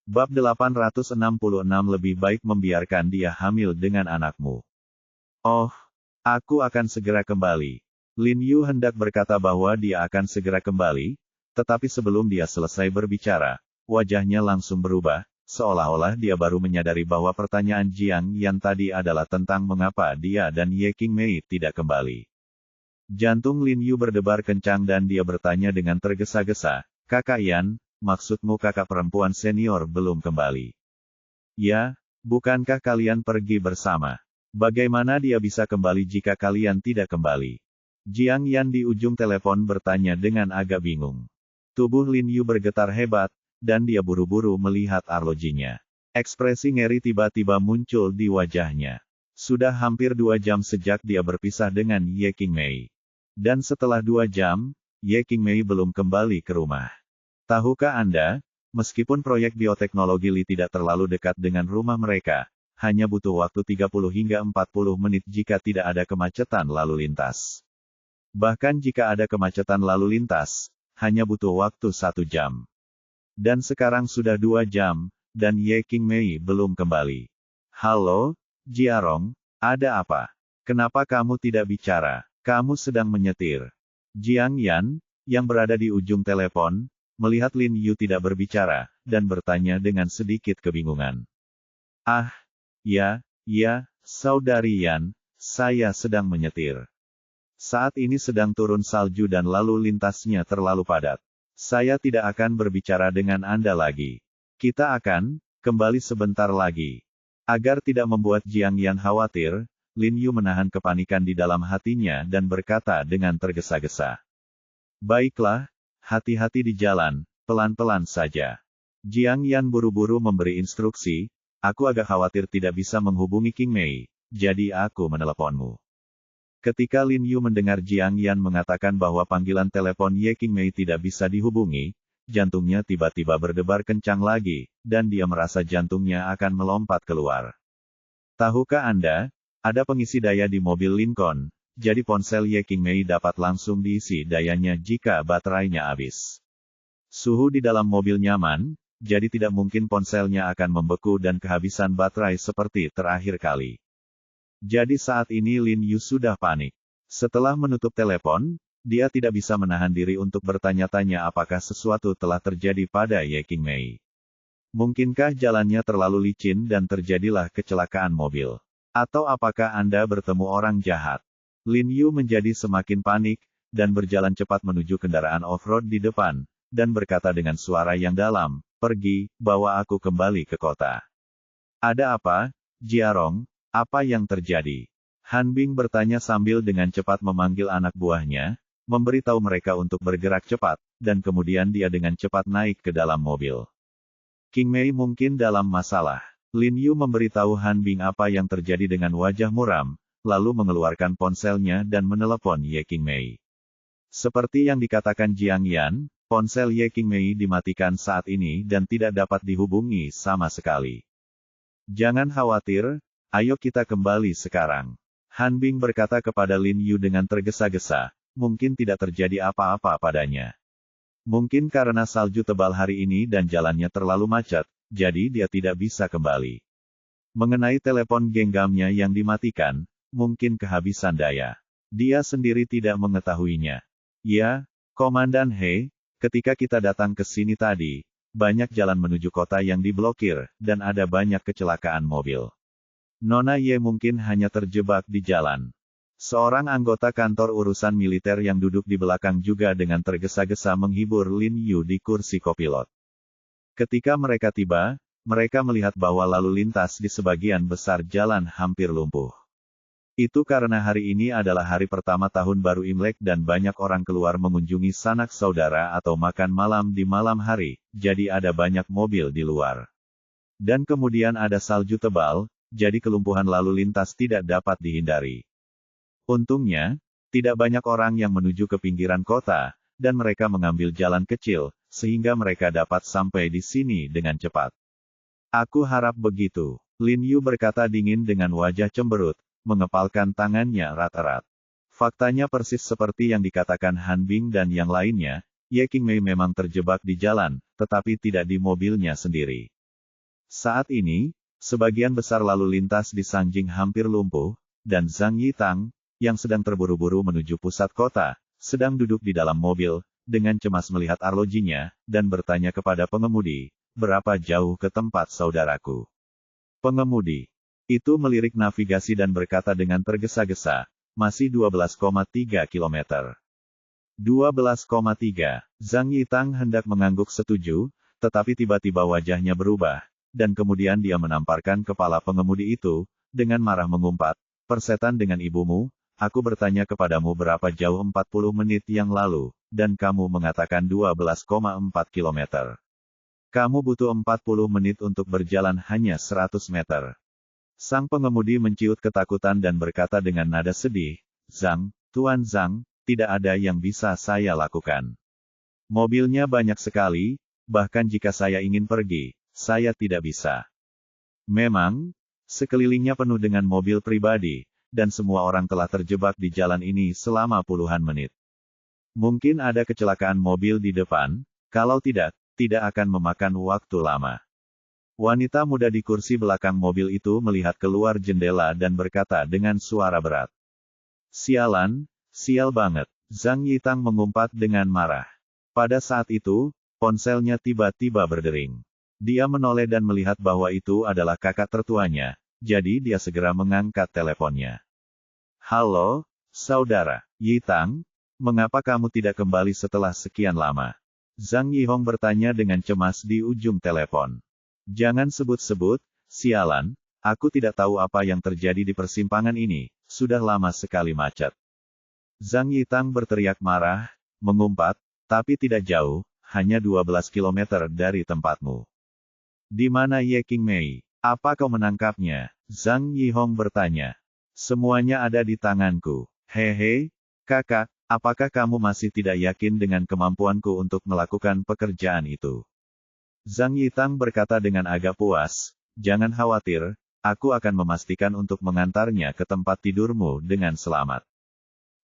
Bab 866 lebih baik membiarkan dia hamil dengan anakmu. Oh, aku akan segera kembali. Lin Yu hendak berkata bahwa dia akan segera kembali, tetapi sebelum dia selesai berbicara, wajahnya langsung berubah, seolah-olah dia baru menyadari bahwa pertanyaan Jiang Yan tadi adalah tentang mengapa dia dan Ye Qingmei tidak kembali. Jantung Lin Yu berdebar kencang dan dia bertanya dengan tergesa-gesa, "Kakak Yan, maksudmu kakak perempuan senior belum kembali?" "Ya, bukankah kalian pergi bersama? Bagaimana dia bisa kembali jika kalian tidak kembali?" Jiang Yan di ujung telepon bertanya dengan agak bingung. Tubuh Lin Yu bergetar hebat, dan dia buru-buru melihat arlojinya. Ekspresi ngeri tiba-tiba muncul di wajahnya. Sudah hampir 2 jam sejak dia berpisah dengan Ye Qingmei. Dan setelah 2 jam, Ye Qingmei belum kembali ke rumah. Tahukah Anda, meskipun proyek bioteknologi Li tidak terlalu dekat dengan rumah mereka, hanya butuh waktu 30 hingga 40 menit jika tidak ada kemacetan lalu lintas. Bahkan jika ada kemacetan lalu lintas, hanya butuh waktu 1 jam. Dan sekarang sudah 2 jam, dan Ye Qingmei belum kembali. "Halo, Jiarong, ada apa? Kenapa kamu tidak bicara? Kamu sedang menyetir?" Jiang Yan, yang berada di ujung telepon, melihat Lin Yu tidak berbicara, dan bertanya dengan sedikit kebingungan. "Ah, ya, saudari Yan, saya sedang menyetir. Saat ini sedang turun salju dan lalu lintasnya terlalu padat. Saya tidak akan berbicara dengan Anda lagi. Kita akan kembali sebentar lagi." Agar tidak membuat Jiang Yan khawatir, Lin Yu menahan kepanikan di dalam hatinya dan berkata dengan tergesa-gesa. "Baiklah, hati-hati di jalan, pelan-pelan saja." Jiang Yan buru-buru memberi instruksi, "Aku agak khawatir tidak bisa menghubungi Qingmei, jadi aku meneleponmu." Ketika Lin Yu mendengar Jiang Yan mengatakan bahwa panggilan telepon Ye Qingmei tidak bisa dihubungi, jantungnya tiba-tiba berdebar kencang lagi, dan dia merasa jantungnya akan melompat keluar. Tahukah Anda, ada pengisi daya di mobil Lincoln, jadi ponsel Ye Qingmei dapat langsung diisi dayanya jika baterainya habis. Suhu di dalam mobil nyaman, jadi tidak mungkin ponselnya akan membeku dan kehabisan baterai seperti terakhir kali. Jadi saat ini Lin Yu sudah panik. Setelah menutup telepon, dia tidak bisa menahan diri untuk bertanya-tanya apakah sesuatu telah terjadi pada Ye Qingmei. Mungkinkah jalannya terlalu licin dan terjadilah kecelakaan mobil? Atau apakah Anda bertemu orang jahat? Lin Yu menjadi semakin panik, dan berjalan cepat menuju kendaraan off-road di depan, dan berkata dengan suara yang dalam, "Pergi, bawa aku kembali ke kota." "Ada apa, Jiarong? Apa yang terjadi?" Han Bing bertanya sambil dengan cepat memanggil anak buahnya, memberitahu mereka untuk bergerak cepat, dan kemudian dia dengan cepat naik ke dalam mobil. "Qingmei mungkin dalam masalah." Lin Yu memberitahu Han Bing apa yang terjadi dengan wajah muram, lalu mengeluarkan ponselnya dan menelepon Ye Qingmei. Seperti yang dikatakan Jiang Yan, ponsel Ye Qingmei dimatikan saat ini dan tidak dapat dihubungi sama sekali. "Jangan khawatir, ayo kita kembali sekarang." Han Bing berkata kepada Lin Yu dengan tergesa-gesa, mungkin tidak terjadi apa-apa padanya. Mungkin karena salju tebal hari ini dan jalannya terlalu macet, jadi dia tidak bisa kembali. Mengenai telepon genggamnya yang dimatikan, mungkin kehabisan daya. Dia sendiri tidak mengetahuinya. "Ya, Komandan He, ketika kita datang ke sini tadi, banyak jalan menuju kota yang diblokir, dan ada banyak kecelakaan mobil. Nona Ye mungkin hanya terjebak di jalan." Seorang anggota kantor urusan militer yang duduk di belakang juga dengan tergesa-gesa menghibur Lin Yu di kursi kopilot. Ketika mereka tiba, mereka melihat bahwa lalu lintas di sebagian besar jalan hampir lumpuh. Itu karena hari ini adalah hari pertama tahun baru Imlek dan banyak orang keluar mengunjungi sanak saudara atau makan malam di malam hari, jadi ada banyak mobil di luar. Dan kemudian ada salju tebal, jadi kelumpuhan lalu lintas tidak dapat dihindari. Untungnya, tidak banyak orang yang menuju ke pinggiran kota, dan mereka mengambil jalan kecil, sehingga mereka dapat sampai di sini dengan cepat. "Aku harap begitu," Lin Yu berkata dingin dengan wajah cemberut, mengepalkan tangannya erat-erat. Faktanya persis seperti yang dikatakan Han Bing dan yang lainnya, Ye Qingmei memang terjebak di jalan, tetapi tidak di mobilnya sendiri. Saat ini, sebagian besar lalu lintas di Sanjing hampir lumpuh, dan Zhang Yitang, yang sedang terburu-buru menuju pusat kota, sedang duduk di dalam mobil, dengan cemas melihat arlojinya, dan bertanya kepada pengemudi, berapa jauh ke tempat saudaraku. Pengemudi itu melirik navigasi dan berkata dengan tergesa-gesa, masih 12,3 km. 12,3. Zhang Yitang hendak mengangguk setuju, tetapi tiba-tiba wajahnya berubah, dan kemudian dia menamparkan kepala pengemudi itu, dengan marah mengumpat, persetan dengan ibumu, aku bertanya kepadamu berapa jauh 40 menit yang lalu, dan kamu mengatakan 12,4 km. Kamu butuh 40 menit untuk berjalan hanya 100 meter. Sang pengemudi menciut ketakutan dan berkata dengan nada sedih, Zhang, Tuan Zhang, tidak ada yang bisa saya lakukan. Mobilnya banyak sekali, bahkan jika saya ingin pergi, saya tidak bisa. Memang, sekelilingnya penuh dengan mobil pribadi, dan semua orang telah terjebak di jalan ini selama puluhan menit. Mungkin ada kecelakaan mobil di depan, kalau tidak akan memakan waktu lama. Wanita muda di kursi belakang mobil itu melihat keluar jendela dan berkata dengan suara berat. Sialan, sial banget, Zhang Yitang mengumpat dengan marah. Pada saat itu, ponselnya tiba-tiba berdering. Dia menoleh dan melihat bahwa itu adalah kakak tertuanya, jadi dia segera mengangkat teleponnya. Halo, saudara, Yitang, mengapa kamu tidak kembali setelah sekian lama? Zhang Yihong bertanya dengan cemas di ujung telepon. Jangan sebut-sebut, sialan, aku tidak tahu apa yang terjadi di persimpangan ini, sudah lama sekali macet. Zhang Yitang berteriak marah, mengumpat, tapi tidak jauh, hanya 12 km dari tempatmu. Di mana Ye Qingmei? Apa kau menangkapnya? Zhang Yihong bertanya. Semuanya ada di tanganku. Hehe, kakak, apakah kamu masih tidak yakin dengan kemampuanku untuk melakukan pekerjaan itu? Zhang Yitang berkata dengan agak puas, jangan khawatir, aku akan memastikan untuk mengantarnya ke tempat tidurmu dengan selamat.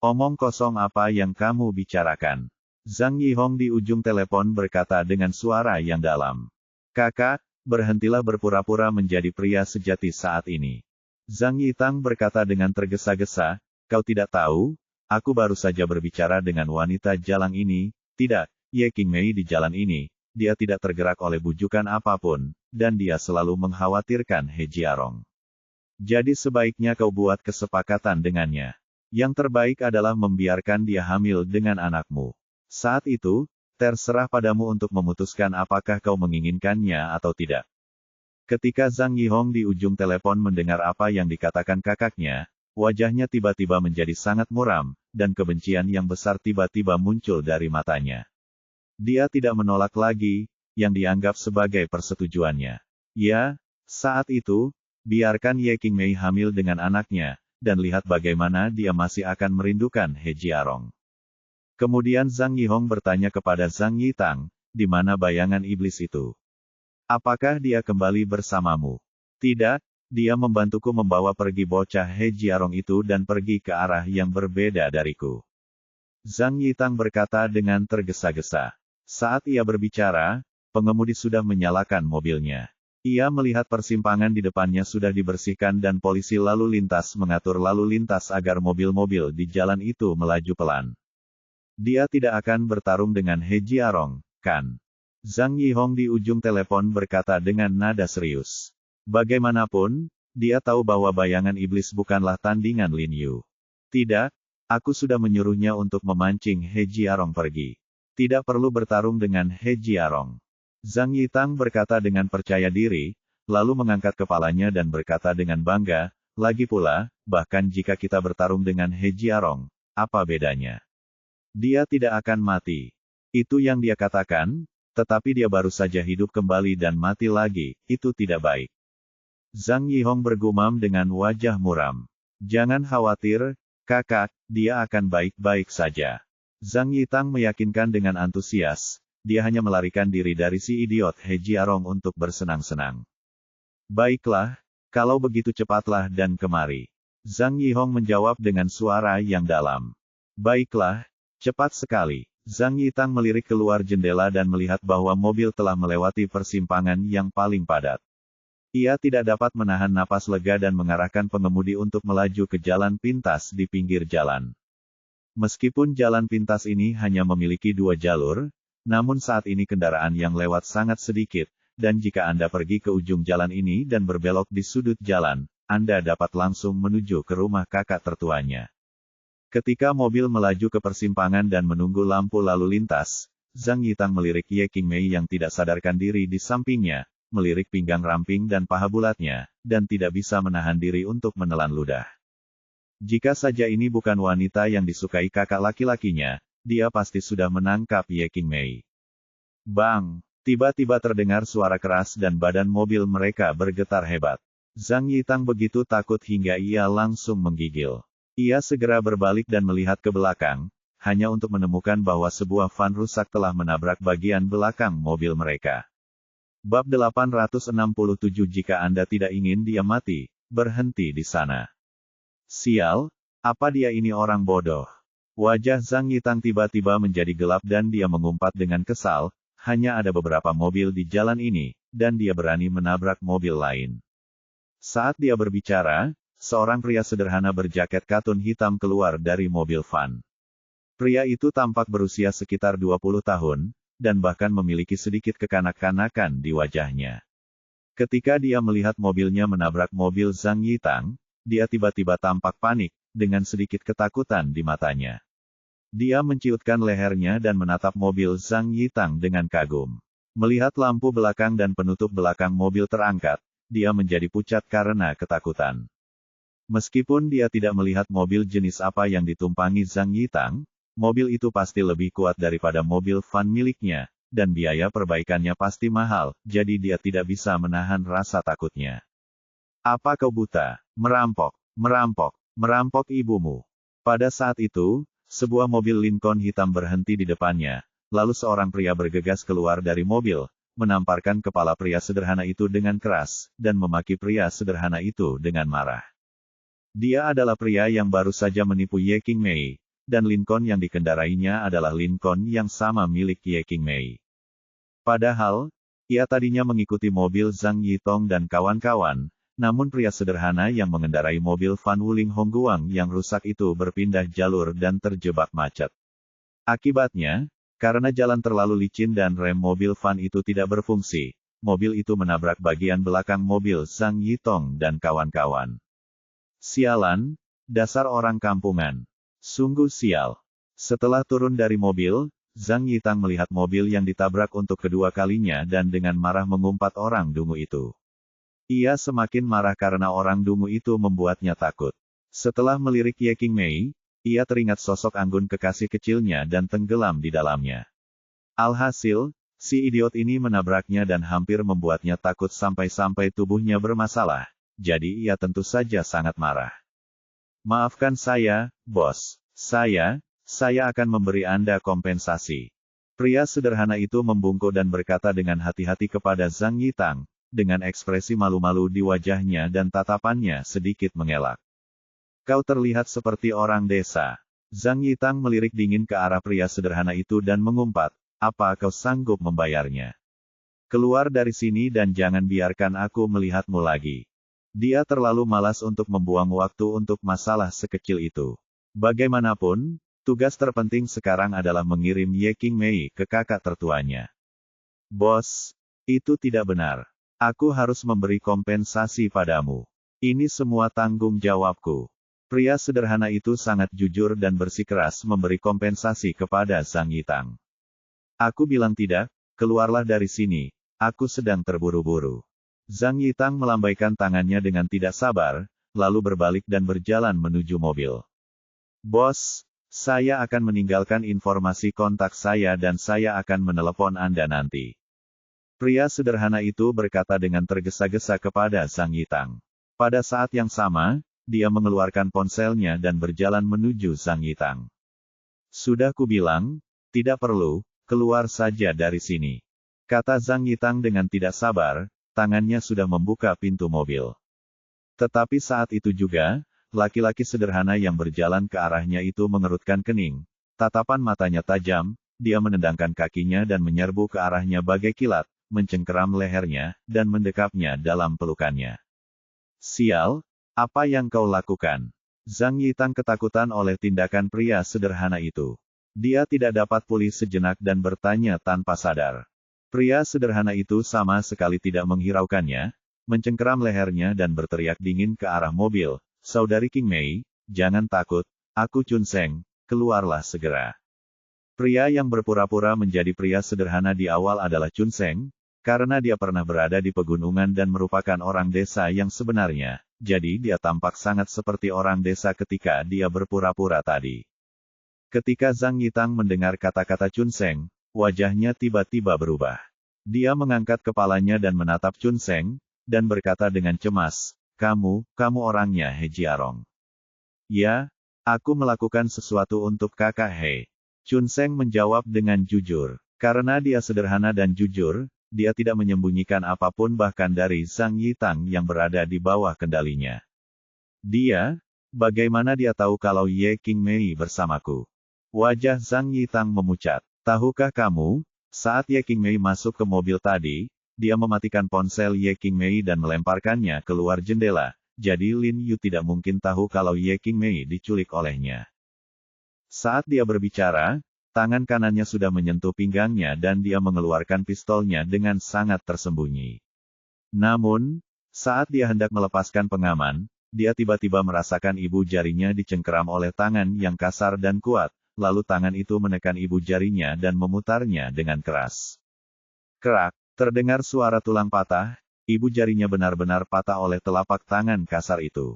Omong kosong apa yang kamu bicarakan? Zhang Yihong di ujung telepon berkata dengan suara yang dalam. Kakak, berhentilah berpura-pura menjadi pria sejati saat ini. Zhang Yitang berkata dengan tergesa-gesa, kau tidak tahu, aku baru saja berbicara dengan wanita jalang ini, tidak, Ye Qingmei di jalan ini. Dia tidak tergerak oleh bujukan apapun, dan dia selalu mengkhawatirkan He Jiarong. Jadi sebaiknya kau buat kesepakatan dengannya. Yang terbaik adalah membiarkan dia hamil dengan anakmu. Saat itu, terserah padamu untuk memutuskan apakah kau menginginkannya atau tidak. Ketika Zhang Yihong di ujung telepon mendengar apa yang dikatakan kakaknya, wajahnya tiba-tiba menjadi sangat muram, dan kebencian yang besar tiba-tiba muncul dari matanya. Dia tidak menolak lagi, yang dianggap sebagai persetujuannya. Ya, saat itu, biarkan Ye Qingmei hamil dengan anaknya, dan lihat bagaimana dia masih akan merindukan He Jiarong. Kemudian Zhang Yihong bertanya kepada Zhang Yitang, di mana bayangan iblis itu? Apakah dia kembali bersamamu? Tidak, dia membantuku membawa pergi bocah He Jiarong itu dan pergi ke arah yang berbeda dariku. Zhang Yitang berkata dengan tergesa-gesa. Saat ia berbicara, pengemudi sudah menyalakan mobilnya. Ia melihat persimpangan di depannya sudah dibersihkan dan polisi lalu lintas mengatur lalu lintas agar mobil-mobil di jalan itu melaju pelan. Dia tidak akan bertarung dengan He Jiarong, kan? Zhang Yihong di ujung telepon berkata dengan nada serius. Bagaimanapun, dia tahu bahwa bayangan iblis bukanlah tandingan Lin Yu. Tidak, aku sudah menyuruhnya untuk memancing He Jiarong pergi. Tidak perlu bertarung dengan He Jiarong. Zhang Yitang berkata dengan percaya diri, lalu mengangkat kepalanya dan berkata dengan bangga, lagi pula, bahkan jika kita bertarung dengan He Jiarong, apa bedanya? Dia tidak akan mati. Itu yang dia katakan, tetapi dia baru saja hidup kembali dan mati lagi, itu tidak baik. Zhang Yihong bergumam dengan wajah muram. Jangan khawatir, kakak, dia akan baik-baik saja. Zhang Yitang meyakinkan dengan antusias, dia hanya melarikan diri dari si idiot He Jiarong untuk bersenang-senang. Baiklah, kalau begitu cepatlah dan kemari. Zhang Yihong menjawab dengan suara yang dalam. Baiklah, cepat sekali. Zhang Yitang melirik keluar jendela dan melihat bahwa mobil telah melewati persimpangan yang paling padat. Ia tidak dapat menahan napas lega dan mengarahkan pengemudi untuk melaju ke jalan pintas di pinggir jalan. Meskipun jalan pintas ini hanya memiliki 2 jalur, namun saat ini kendaraan yang lewat sangat sedikit, dan jika Anda pergi ke ujung jalan ini dan berbelok di sudut jalan, Anda dapat langsung menuju ke rumah kakak tertuanya. Ketika mobil melaju ke persimpangan dan menunggu lampu lalu lintas, Zhang Yitang melirik Ye Qingmei yang tidak sadarkan diri di sampingnya, melirik pinggang ramping dan paha bulatnya, dan tidak bisa menahan diri untuk menelan ludah. Jika saja ini bukan wanita yang disukai kakak laki-lakinya, dia pasti sudah menangkap Ye Qingmei. Bang! Tiba-tiba terdengar suara keras dan badan mobil mereka bergetar hebat. Zhang Yitang begitu takut hingga ia langsung menggigil. Ia segera berbalik dan melihat ke belakang, hanya untuk menemukan bahwa sebuah van rusak telah menabrak bagian belakang mobil mereka. Bab 867. Jika Anda tidak ingin dia mati, berhenti di sana. Sial, apa dia ini orang bodoh? Wajah Zhang Yitang tiba-tiba menjadi gelap dan dia mengumpat dengan kesal, hanya ada beberapa mobil di jalan ini, dan dia berani menabrak mobil lain. Saat dia berbicara, seorang pria sederhana berjaket katun hitam keluar dari mobil van. Pria itu tampak berusia sekitar 20 tahun, dan bahkan memiliki sedikit kekanak-kanakan di wajahnya. Ketika dia melihat mobilnya menabrak mobil Zhang Yitang, dia tiba-tiba tampak panik, dengan sedikit ketakutan di matanya. Dia menciutkan lehernya dan menatap mobil Zhang Yitang dengan kagum. Melihat lampu belakang dan penutup belakang mobil terangkat, dia menjadi pucat karena ketakutan. Meskipun dia tidak melihat mobil jenis apa yang ditumpangi Zhang Yitang, mobil itu pasti lebih kuat daripada mobil van miliknya, dan biaya perbaikannya pasti mahal, jadi dia tidak bisa menahan rasa takutnya. Apa kau buta? Merampok, merampok, merampok ibumu. Pada saat itu, sebuah mobil Lincoln hitam berhenti di depannya, lalu seorang pria bergegas keluar dari mobil, menamparkan kepala pria sederhana itu dengan keras, dan memaki pria sederhana itu dengan marah. Dia adalah pria yang baru saja menipu Ye Qingmei, dan Lincoln yang dikendarainya adalah Lincoln yang sama milik Ye Qingmei. Padahal, ia tadinya mengikuti mobil Zhang Yitong dan kawan-kawan, namun pria sederhana yang mengendarai mobil van Wuling Hongguang yang rusak itu berpindah jalur dan terjebak macet. Akibatnya, karena jalan terlalu licin dan rem mobil van itu tidak berfungsi, mobil itu menabrak bagian belakang mobil Zhang Yitong dan kawan-kawan. Sialan, dasar orang kampungan. Sungguh sial. Setelah turun dari mobil, Zhang Yitang melihat mobil yang ditabrak untuk kedua kalinya dan dengan marah mengumpat orang dungu itu. Ia semakin marah karena orang dungu itu membuatnya takut. Setelah melirik Ye Qingmei, ia teringat sosok anggun kekasih kecilnya dan tenggelam di dalamnya. Alhasil, si idiot ini menabraknya dan hampir membuatnya takut sampai-sampai tubuhnya bermasalah, jadi ia tentu saja sangat marah. Maafkan saya, bos. Saya akan memberi Anda kompensasi. Pria sederhana itu membungkuk dan berkata dengan hati-hati kepada Zhang Yitang, dengan ekspresi malu-malu di wajahnya dan tatapannya sedikit mengelak. Kau terlihat seperti orang desa. Zhang Yitang melirik dingin ke arah pria sederhana itu dan mengumpat, apa kau sanggup membayarnya? Keluar dari sini dan jangan biarkan aku melihatmu lagi. Dia terlalu malas untuk membuang waktu untuk masalah sekecil itu. Bagaimanapun, tugas terpenting sekarang adalah mengirim Ye Qingmei ke kakak tertuanya. Bos, itu tidak benar. Aku harus memberi kompensasi padamu. Ini semua tanggung jawabku. Pria sederhana itu sangat jujur dan bersikeras memberi kompensasi kepada Zhang Yitang. Aku bilang tidak, keluarlah dari sini, aku sedang terburu-buru. Zhang Yitang melambaikan tangannya dengan tidak sabar, lalu berbalik dan berjalan menuju mobil. Bos, saya akan meninggalkan informasi kontak saya dan saya akan menelepon Anda nanti. Pria sederhana itu berkata dengan tergesa-gesa kepada Zhang Yitang. Pada saat yang sama, dia mengeluarkan ponselnya dan berjalan menuju Zhang Yitang. Sudah kubilang, tidak perlu, keluar saja dari sini. Kata Zhang Yitang dengan tidak sabar, tangannya sudah membuka pintu mobil. Tetapi saat itu juga, laki-laki sederhana yang berjalan ke arahnya itu mengerutkan kening. Tatapan matanya tajam, dia menendangkan kakinya dan menyerbu ke arahnya bagai kilat, mencengkeram lehernya, dan mendekapnya dalam pelukannya. Sial, apa yang kau lakukan? Zhang Yitang ketakutan oleh tindakan pria sederhana itu. Dia tidak dapat pulih sejenak dan bertanya tanpa sadar. Pria sederhana itu sama sekali tidak menghiraukannya, mencengkeram lehernya dan berteriak dingin ke arah mobil. Saudari King Mei, jangan takut, aku Chun Seng, keluarlah segera. Pria yang berpura-pura menjadi pria sederhana di awal adalah Chun Seng, karena dia pernah berada di pegunungan dan merupakan orang desa yang sebenarnya, jadi dia tampak sangat seperti orang desa ketika dia berpura-pura tadi. Ketika Zhang Yitang mendengar kata-kata Chun Seng, wajahnya tiba-tiba berubah. Dia mengangkat kepalanya dan menatap Chun Seng, dan berkata dengan cemas, kamu orangnya He Jiarong. Ya, aku melakukan sesuatu untuk kakak He. Chun Seng menjawab dengan jujur. Karena dia sederhana dan jujur, dia tidak menyembunyikan apapun bahkan dari Zhang Yitang yang berada di bawah kendalinya. Bagaimana dia tahu kalau Ye King Mei bersamaku? Wajah Zhang Yitang memucat. Tahukah kamu, saat Ye King Mei masuk ke mobil tadi, dia mematikan ponsel Ye King Mei dan melemparkannya keluar jendela, jadi Lin Yu tidak mungkin tahu kalau Ye King Mei diculik olehnya. Saat dia berbicara, tangan kanannya sudah menyentuh pinggangnya dan dia mengeluarkan pistolnya dengan sangat tersembunyi. Namun, saat dia hendak melepaskan pengaman, dia tiba-tiba merasakan ibu jarinya dicengkeram oleh tangan yang kasar dan kuat. Lalu tangan itu menekan ibu jarinya dan memutarnya dengan keras. Kerak, terdengar suara tulang patah, ibu jarinya benar-benar patah oleh telapak tangan kasar itu.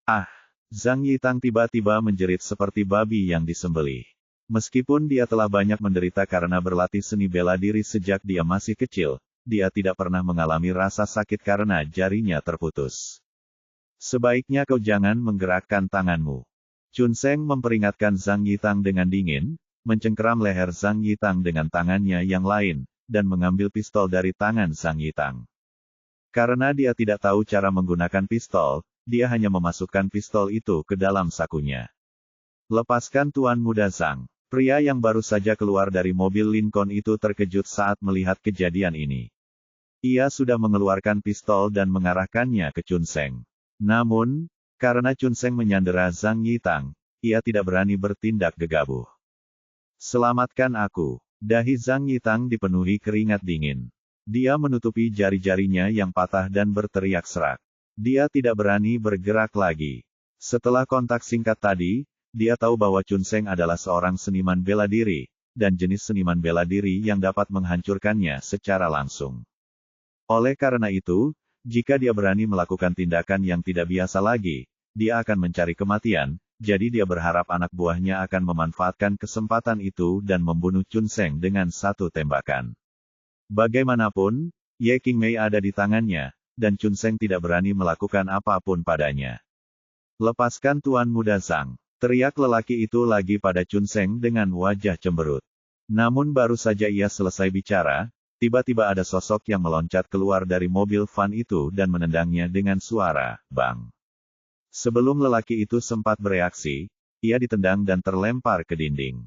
Ah! Zhang Yitang tiba-tiba menjerit seperti babi yang disembelih. Meskipun dia telah banyak menderita karena berlatih seni bela diri sejak dia masih kecil, dia tidak pernah mengalami rasa sakit karena jarinya terputus. Sebaiknya kau jangan menggerakkan tanganmu. Chun Seng memperingatkan Zhang Yitang dengan dingin, mencengkeram leher Zhang Yitang dengan tangannya yang lain, dan mengambil pistol dari tangan Zhang Yitang. Karena dia tidak tahu cara menggunakan pistol, dia hanya memasukkan pistol itu ke dalam sakunya. Lepaskan Tuan Muda Zhang. Pria yang baru saja keluar dari mobil Lincoln itu terkejut saat melihat kejadian ini. Ia sudah mengeluarkan pistol dan mengarahkannya ke Chun Seng. Namun, karena Chun Seng menyandera Zhang Yitang, ia tidak berani bertindak gegabah. Selamatkan aku. Dahi Zhang Yitang dipenuhi keringat dingin. Dia menutupi jari-jarinya yang patah dan berteriak serak. Dia tidak berani bergerak lagi. Setelah kontak singkat tadi, dia tahu bahwa Chun Seng adalah seorang seniman bela diri, dan jenis seniman bela diri yang dapat menghancurkannya secara langsung. Oleh karena itu, jika dia berani melakukan tindakan yang tidak biasa lagi, dia akan mencari kematian, jadi dia berharap anak buahnya akan memanfaatkan kesempatan itu dan membunuh Chun Seng dengan satu tembakan. Bagaimanapun, Ye King Mei ada di tangannya, dan Chun Seng tidak berani melakukan apapun padanya. Lepaskan Tuan Muda Zhang, teriak lelaki itu lagi pada Chun Seng dengan wajah cemberut. Namun baru saja ia selesai bicara, tiba-tiba ada sosok yang meloncat keluar dari mobil van itu dan menendangnya dengan suara, bang. Sebelum lelaki itu sempat bereaksi, ia ditendang dan terlempar ke dinding.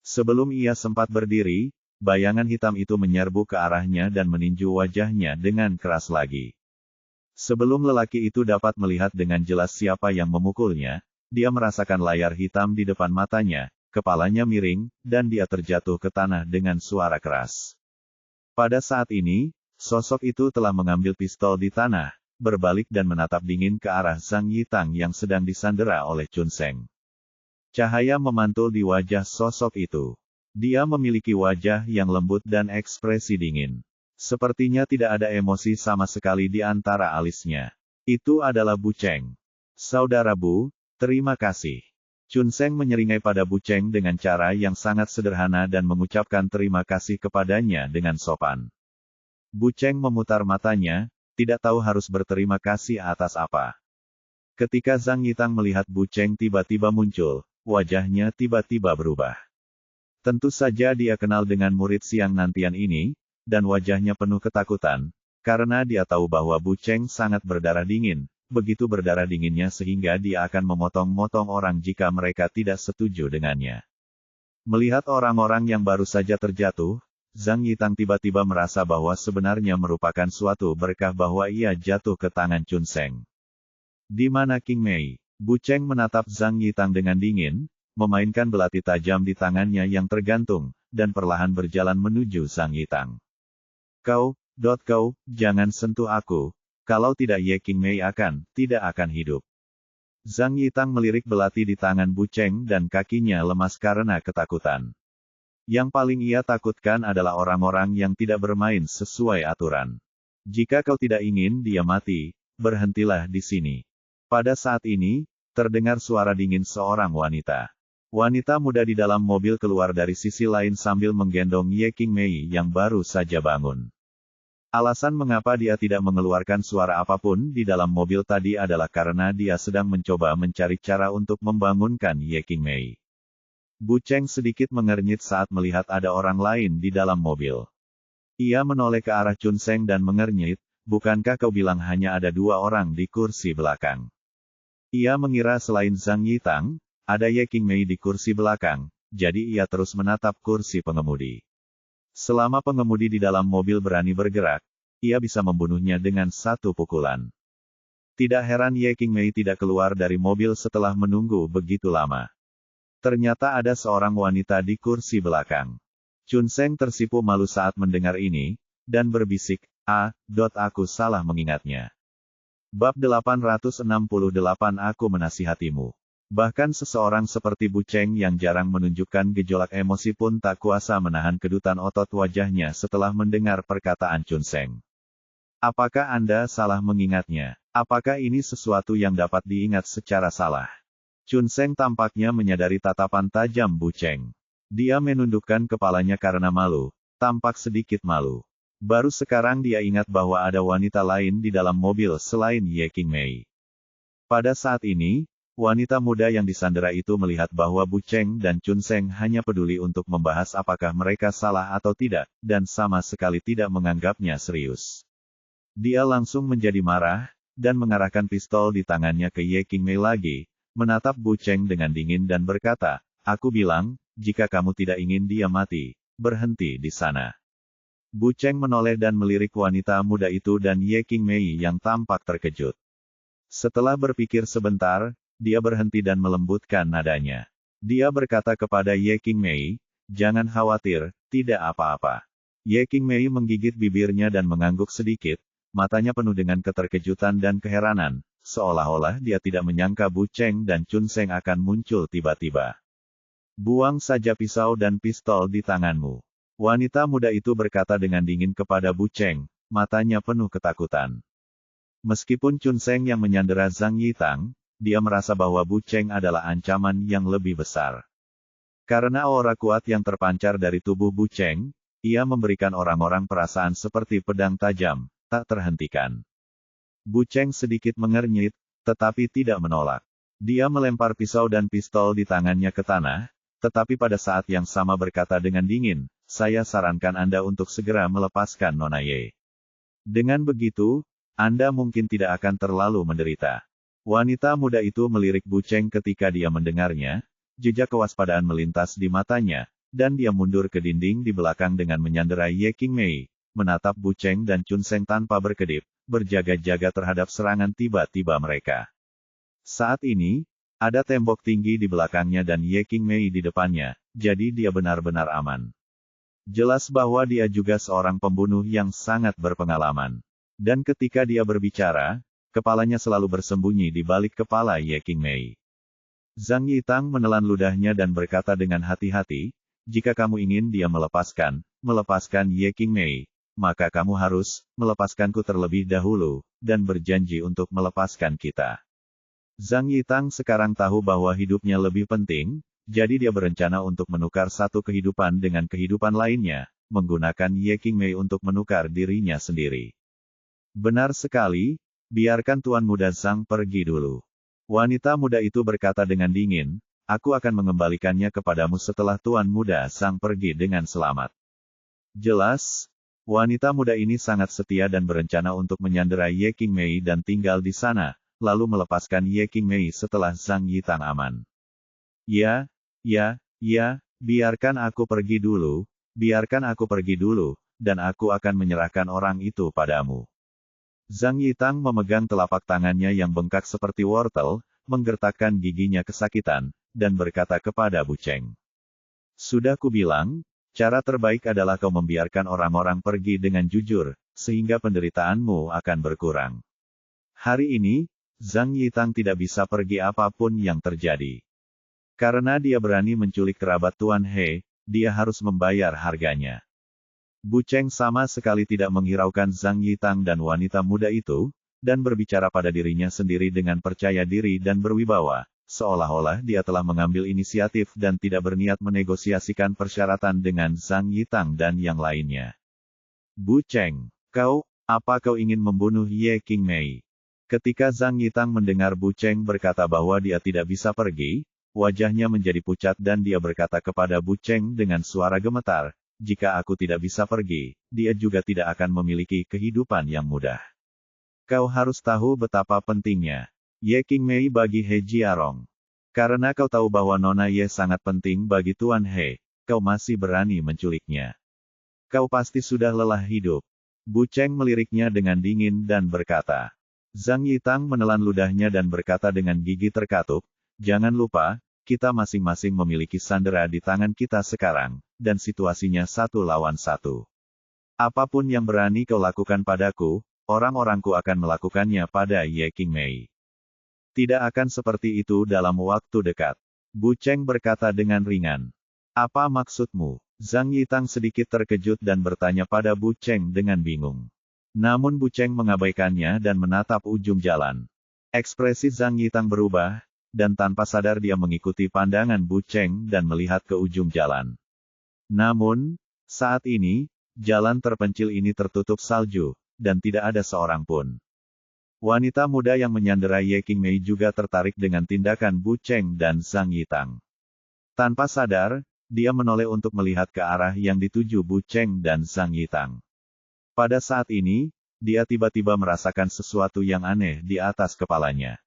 Sebelum ia sempat berdiri, bayangan hitam itu menyerbu ke arahnya dan meninju wajahnya dengan keras lagi. Sebelum lelaki itu dapat melihat dengan jelas siapa yang memukulnya, dia merasakan layar hitam di depan matanya, kepalanya miring, dan dia terjatuh ke tanah dengan suara keras. Pada saat ini, sosok itu telah mengambil pistol di tanah, berbalik dan menatap dingin ke arah Zhang Yitang yang sedang disandera oleh Chun Seng. Cahaya memantul di wajah sosok itu. Dia memiliki wajah yang lembut dan ekspresi dingin. Sepertinya tidak ada emosi sama sekali di antara alisnya. Itu adalah Bu Cheng. Saudara Bu, terima kasih. Chun Seng menyeringai pada Bu Cheng dengan cara yang sangat sederhana dan mengucapkan terima kasih kepadanya dengan sopan. Bu Cheng memutar matanya, tidak tahu harus berterima kasih atas apa. Ketika Zhang Yitang melihat Bu Cheng tiba-tiba muncul, wajahnya tiba-tiba berubah. Tentu saja dia kenal dengan murid siang nantian ini, dan wajahnya penuh ketakutan, karena dia tahu bahwa Bu Cheng sangat berdarah dingin, begitu berdarah dinginnya sehingga dia akan memotong-motong orang jika mereka tidak setuju dengannya. Melihat orang-orang yang baru saja terjatuh, Zhang Yitang tiba-tiba merasa bahwa sebenarnya merupakan suatu berkah bahwa ia jatuh ke tangan Chun Seng. Di mana King Mei? Bu Cheng menatap Zhang Yitang dengan dingin, memainkan belati tajam di tangannya yang tergantung, dan perlahan berjalan menuju Zhang Yitang. Kau, jangan sentuh aku, kalau tidak Ye King Mei tidak akan hidup. Zhang Yitang melirik belati di tangan Bu Cheng dan kakinya lemas karena ketakutan. Yang paling ia takutkan adalah orang-orang yang tidak bermain sesuai aturan. Jika kau tidak ingin dia mati, berhentilah di sini. Pada saat ini, terdengar suara dingin seorang wanita. Wanita muda di dalam mobil keluar dari sisi lain sambil menggendong Ye King Mei yang baru saja bangun. Alasan mengapa dia tidak mengeluarkan suara apapun di dalam mobil tadi adalah karena dia sedang mencoba mencari cara untuk membangunkan Ye King Mei. Bu Cheng sedikit mengernyit saat melihat ada orang lain di dalam mobil. Ia menoleh ke arah Chun Seng dan mengernyit, bukankah kau bilang hanya ada 2 orang di kursi belakang? Ia mengira selain Zhang Yitang, ada Ye King Mei di kursi belakang, jadi ia terus menatap kursi pengemudi. Selama pengemudi di dalam mobil berani bergerak, ia bisa membunuhnya dengan 1 pukulan. Tidak heran Ye King Mei tidak keluar dari mobil setelah menunggu begitu lama. Ternyata ada seorang wanita di kursi belakang. Chun Seng tersipu malu saat mendengar ini, dan berbisik, aku salah mengingatnya. Bab 868 Aku menasihatimu. Bahkan seseorang seperti Bu Cheng yang jarang menunjukkan gejolak emosi pun tak kuasa menahan kedutan otot wajahnya setelah mendengar perkataan Chun Seng. Apakah Anda salah mengingatnya? Apakah ini sesuatu yang dapat diingat secara salah? Chun Seng tampaknya menyadari tatapan tajam Bu Cheng. Dia menundukkan kepalanya karena malu, tampak sedikit malu. Baru sekarang dia ingat bahwa ada wanita lain di dalam mobil selain Ye King Mei. Pada saat ini, wanita muda yang disandera itu melihat bahwa Bu Cheng dan Chun Seng hanya peduli untuk membahas apakah mereka salah atau tidak, dan sama sekali tidak menganggapnya serius. Dia langsung menjadi marah, dan mengarahkan pistol di tangannya ke Ye King Mei lagi, menatap Bu Cheng dengan dingin dan berkata, aku bilang, jika kamu tidak ingin dia mati, berhenti di sana. Bu Cheng menoleh dan melirik wanita muda itu dan Ye King Mei yang tampak terkejut. Setelah berpikir sebentar, dia berhenti dan melembutkan nadanya. Dia berkata kepada Ye King Mei, jangan khawatir, tidak apa-apa. Ye King Mei menggigit bibirnya dan mengangguk sedikit, matanya penuh dengan keterkejutan dan keheranan, seolah-olah dia tidak menyangka Bu Cheng dan Chun Seng akan muncul tiba-tiba. Buang saja pisau dan pistol di tanganmu. Wanita muda itu berkata dengan dingin kepada Bu Cheng, matanya penuh ketakutan. Meskipun Chun Seng yang menyandera Zhang Yitang, dia merasa bahwa Bu Cheng adalah ancaman yang lebih besar. Karena aura kuat yang terpancar dari tubuh Bu Cheng, ia memberikan orang-orang perasaan seperti pedang tajam, tak terhentikan. Bu Cheng sedikit mengernyit, tetapi tidak menolak. Dia melempar pisau dan pistol di tangannya ke tanah, tetapi pada saat yang sama berkata dengan dingin, saya sarankan Anda untuk segera melepaskan Nona Ye. Dengan begitu, Anda mungkin tidak akan terlalu menderita. Wanita muda itu melirik Bu Cheng ketika dia mendengarnya, jejak kewaspadaan melintas di matanya, dan dia mundur ke dinding di belakang dengan menyandera Ye King Mei, menatap Bu Cheng dan Chun Seng tanpa berkedip, berjaga-jaga terhadap serangan tiba-tiba mereka. Saat ini, ada tembok tinggi di belakangnya dan Ye King Mei di depannya, jadi dia benar-benar aman. Jelas bahwa dia juga seorang pembunuh yang sangat berpengalaman. Dan ketika dia berbicara, kepalanya selalu bersembunyi di balik kepala Ye King Mei. Zhang Yitang menelan ludahnya dan berkata dengan hati-hati, jika kamu ingin dia melepaskan Ye King Mei, maka kamu harus melepaskanku terlebih dahulu, dan berjanji untuk melepaskan kita. Zhang Yitang sekarang tahu bahwa hidupnya lebih penting, jadi dia berencana untuk menukar satu kehidupan dengan kehidupan lainnya, menggunakan Ye King Mei untuk menukar dirinya sendiri. Benar sekali, biarkan Tuan Muda Zhang pergi dulu. Wanita muda itu berkata dengan dingin, aku akan mengembalikannya kepadamu setelah Tuan Muda Zhang pergi dengan selamat. Jelas, wanita muda ini sangat setia dan berencana untuk menyandera Ye King Mei dan tinggal di sana, lalu melepaskan Ye King Mei setelah Zhang Yitang aman. Ya, biarkan aku pergi dulu, biarkan aku pergi dulu, dan aku akan menyerahkan orang itu padamu. Zhang Yitang memegang telapak tangannya yang bengkak seperti wortel, menggertakkan giginya kesakitan, dan berkata kepada Bu Cheng. Sudah kubilang, cara terbaik adalah kau membiarkan orang-orang pergi dengan jujur, sehingga penderitaanmu akan berkurang. Hari ini, Zhang Yitang tidak bisa pergi apapun yang terjadi. Karena dia berani menculik kerabat Tuan He, dia harus membayar harganya. Bu Cheng sama sekali tidak menghiraukan Zhang Yitang dan wanita muda itu, dan berbicara pada dirinya sendiri dengan percaya diri dan berwibawa, seolah-olah dia telah mengambil inisiatif dan tidak berniat menegosiasikan persyaratan dengan Zhang Yitang dan yang lainnya. Bu Cheng, apa kau ingin membunuh Ye Qingmei? Ketika Zhang Yitang mendengar Bu Cheng berkata bahwa dia tidak bisa pergi, wajahnya menjadi pucat dan dia berkata kepada Bu Cheng dengan suara gemetar, jika aku tidak bisa pergi, dia juga tidak akan memiliki kehidupan yang mudah. Kau harus tahu betapa pentingnya Ye Qingmei bagi He Jiarong. Karena kau tahu bahwa Nona Ye sangat penting bagi Tuan He, kau masih berani menculiknya. Kau pasti sudah lelah hidup. Bu Cheng meliriknya dengan dingin dan berkata. Zhang Yitang menelan ludahnya dan berkata dengan gigi terkatup, jangan lupa, kita masing-masing memiliki sandera di tangan kita sekarang, dan situasinya 1 lawan 1. Apapun yang berani kau lakukan padaku, orang-orangku akan melakukannya pada Ye Qingmei. Tidak akan seperti itu dalam waktu dekat. Bu Cheng berkata dengan ringan. Apa maksudmu? Zhang Yitang sedikit terkejut dan bertanya pada Bu Cheng dengan bingung. Namun Bu Cheng mengabaikannya dan menatap ujung jalan. Ekspresi Zhang Yitang berubah, dan tanpa sadar dia mengikuti pandangan Bu Cheng dan melihat ke ujung jalan. Namun, saat ini, jalan terpencil ini tertutup salju, dan tidak ada seorang pun. Wanita muda yang menyandera Ye Qingmei juga tertarik dengan tindakan Bu Cheng dan Zhang Yitang. Tanpa sadar, dia menoleh untuk melihat ke arah yang dituju Bu Cheng dan Zhang Yitang. Pada saat ini, dia tiba-tiba merasakan sesuatu yang aneh di atas kepalanya.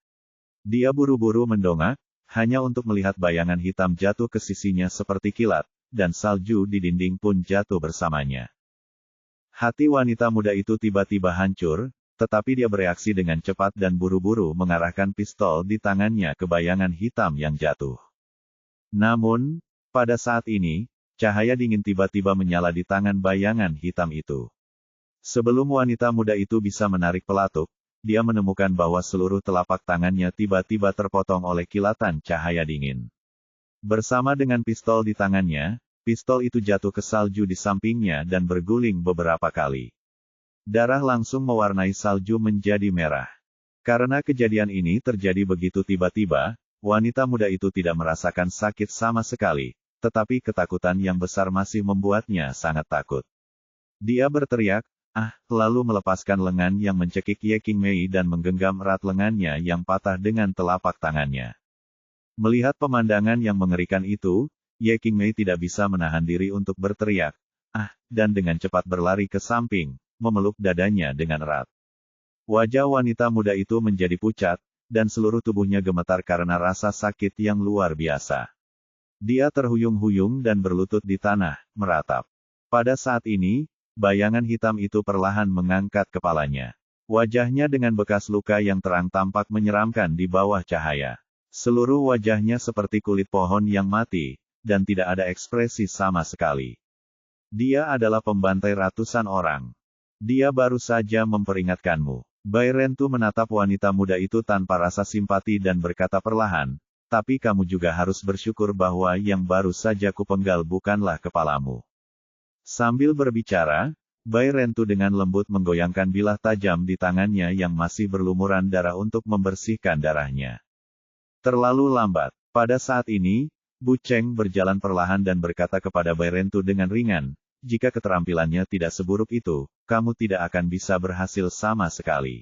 Dia buru-buru mendongak, hanya untuk melihat bayangan hitam jatuh ke sisinya seperti kilat, dan salju di dinding pun jatuh bersamanya. Hati wanita muda itu tiba-tiba hancur, tetapi dia bereaksi dengan cepat dan buru-buru mengarahkan pistol di tangannya ke bayangan hitam yang jatuh. Namun, pada saat ini, cahaya dingin tiba-tiba menyala di tangan bayangan hitam itu. Sebelum wanita muda itu bisa menarik pelatuk, dia menemukan bahwa seluruh telapak tangannya tiba-tiba terpotong oleh kilatan cahaya dingin. Bersama dengan pistol di tangannya, pistol itu jatuh ke salju di sampingnya dan berguling beberapa kali. Darah langsung mewarnai salju menjadi merah. Karena kejadian ini terjadi begitu tiba-tiba, wanita muda itu tidak merasakan sakit sama sekali, tetapi ketakutan yang besar masih membuatnya sangat takut. Dia berteriak, lalu melepaskan lengan yang mencekik Ye Qingmei dan menggenggam erat lengannya yang patah dengan telapak tangannya. Melihat pemandangan yang mengerikan itu, Ye Qingmei tidak bisa menahan diri untuk berteriak, dan dengan cepat berlari ke samping, memeluk dadanya dengan erat. Wajah wanita muda itu menjadi pucat, dan seluruh tubuhnya gemetar karena rasa sakit yang luar biasa. Dia terhuyung-huyung dan berlutut di tanah, meratap. Pada saat ini, bayangan hitam itu perlahan mengangkat kepalanya. Wajahnya dengan bekas luka yang terang tampak menyeramkan di bawah cahaya. Seluruh wajahnya seperti kulit pohon yang mati, dan tidak ada ekspresi sama sekali. Dia adalah pembantai ratusan orang. Dia baru saja memperingatkanmu. Bai Rentu menatap wanita muda itu tanpa rasa simpati dan berkata perlahan, tapi kamu juga harus bersyukur bahwa yang baru saja kupenggal bukanlah kepalamu. Sambil berbicara, Bai Rentu dengan lembut menggoyangkan bilah tajam di tangannya yang masih berlumuran darah untuk membersihkan darahnya. Terlalu lambat. Pada saat ini, Bu Cheng berjalan perlahan dan berkata kepada Bai Rentu dengan ringan, jika keterampilannya tidak seburuk itu, kamu tidak akan bisa berhasil sama sekali.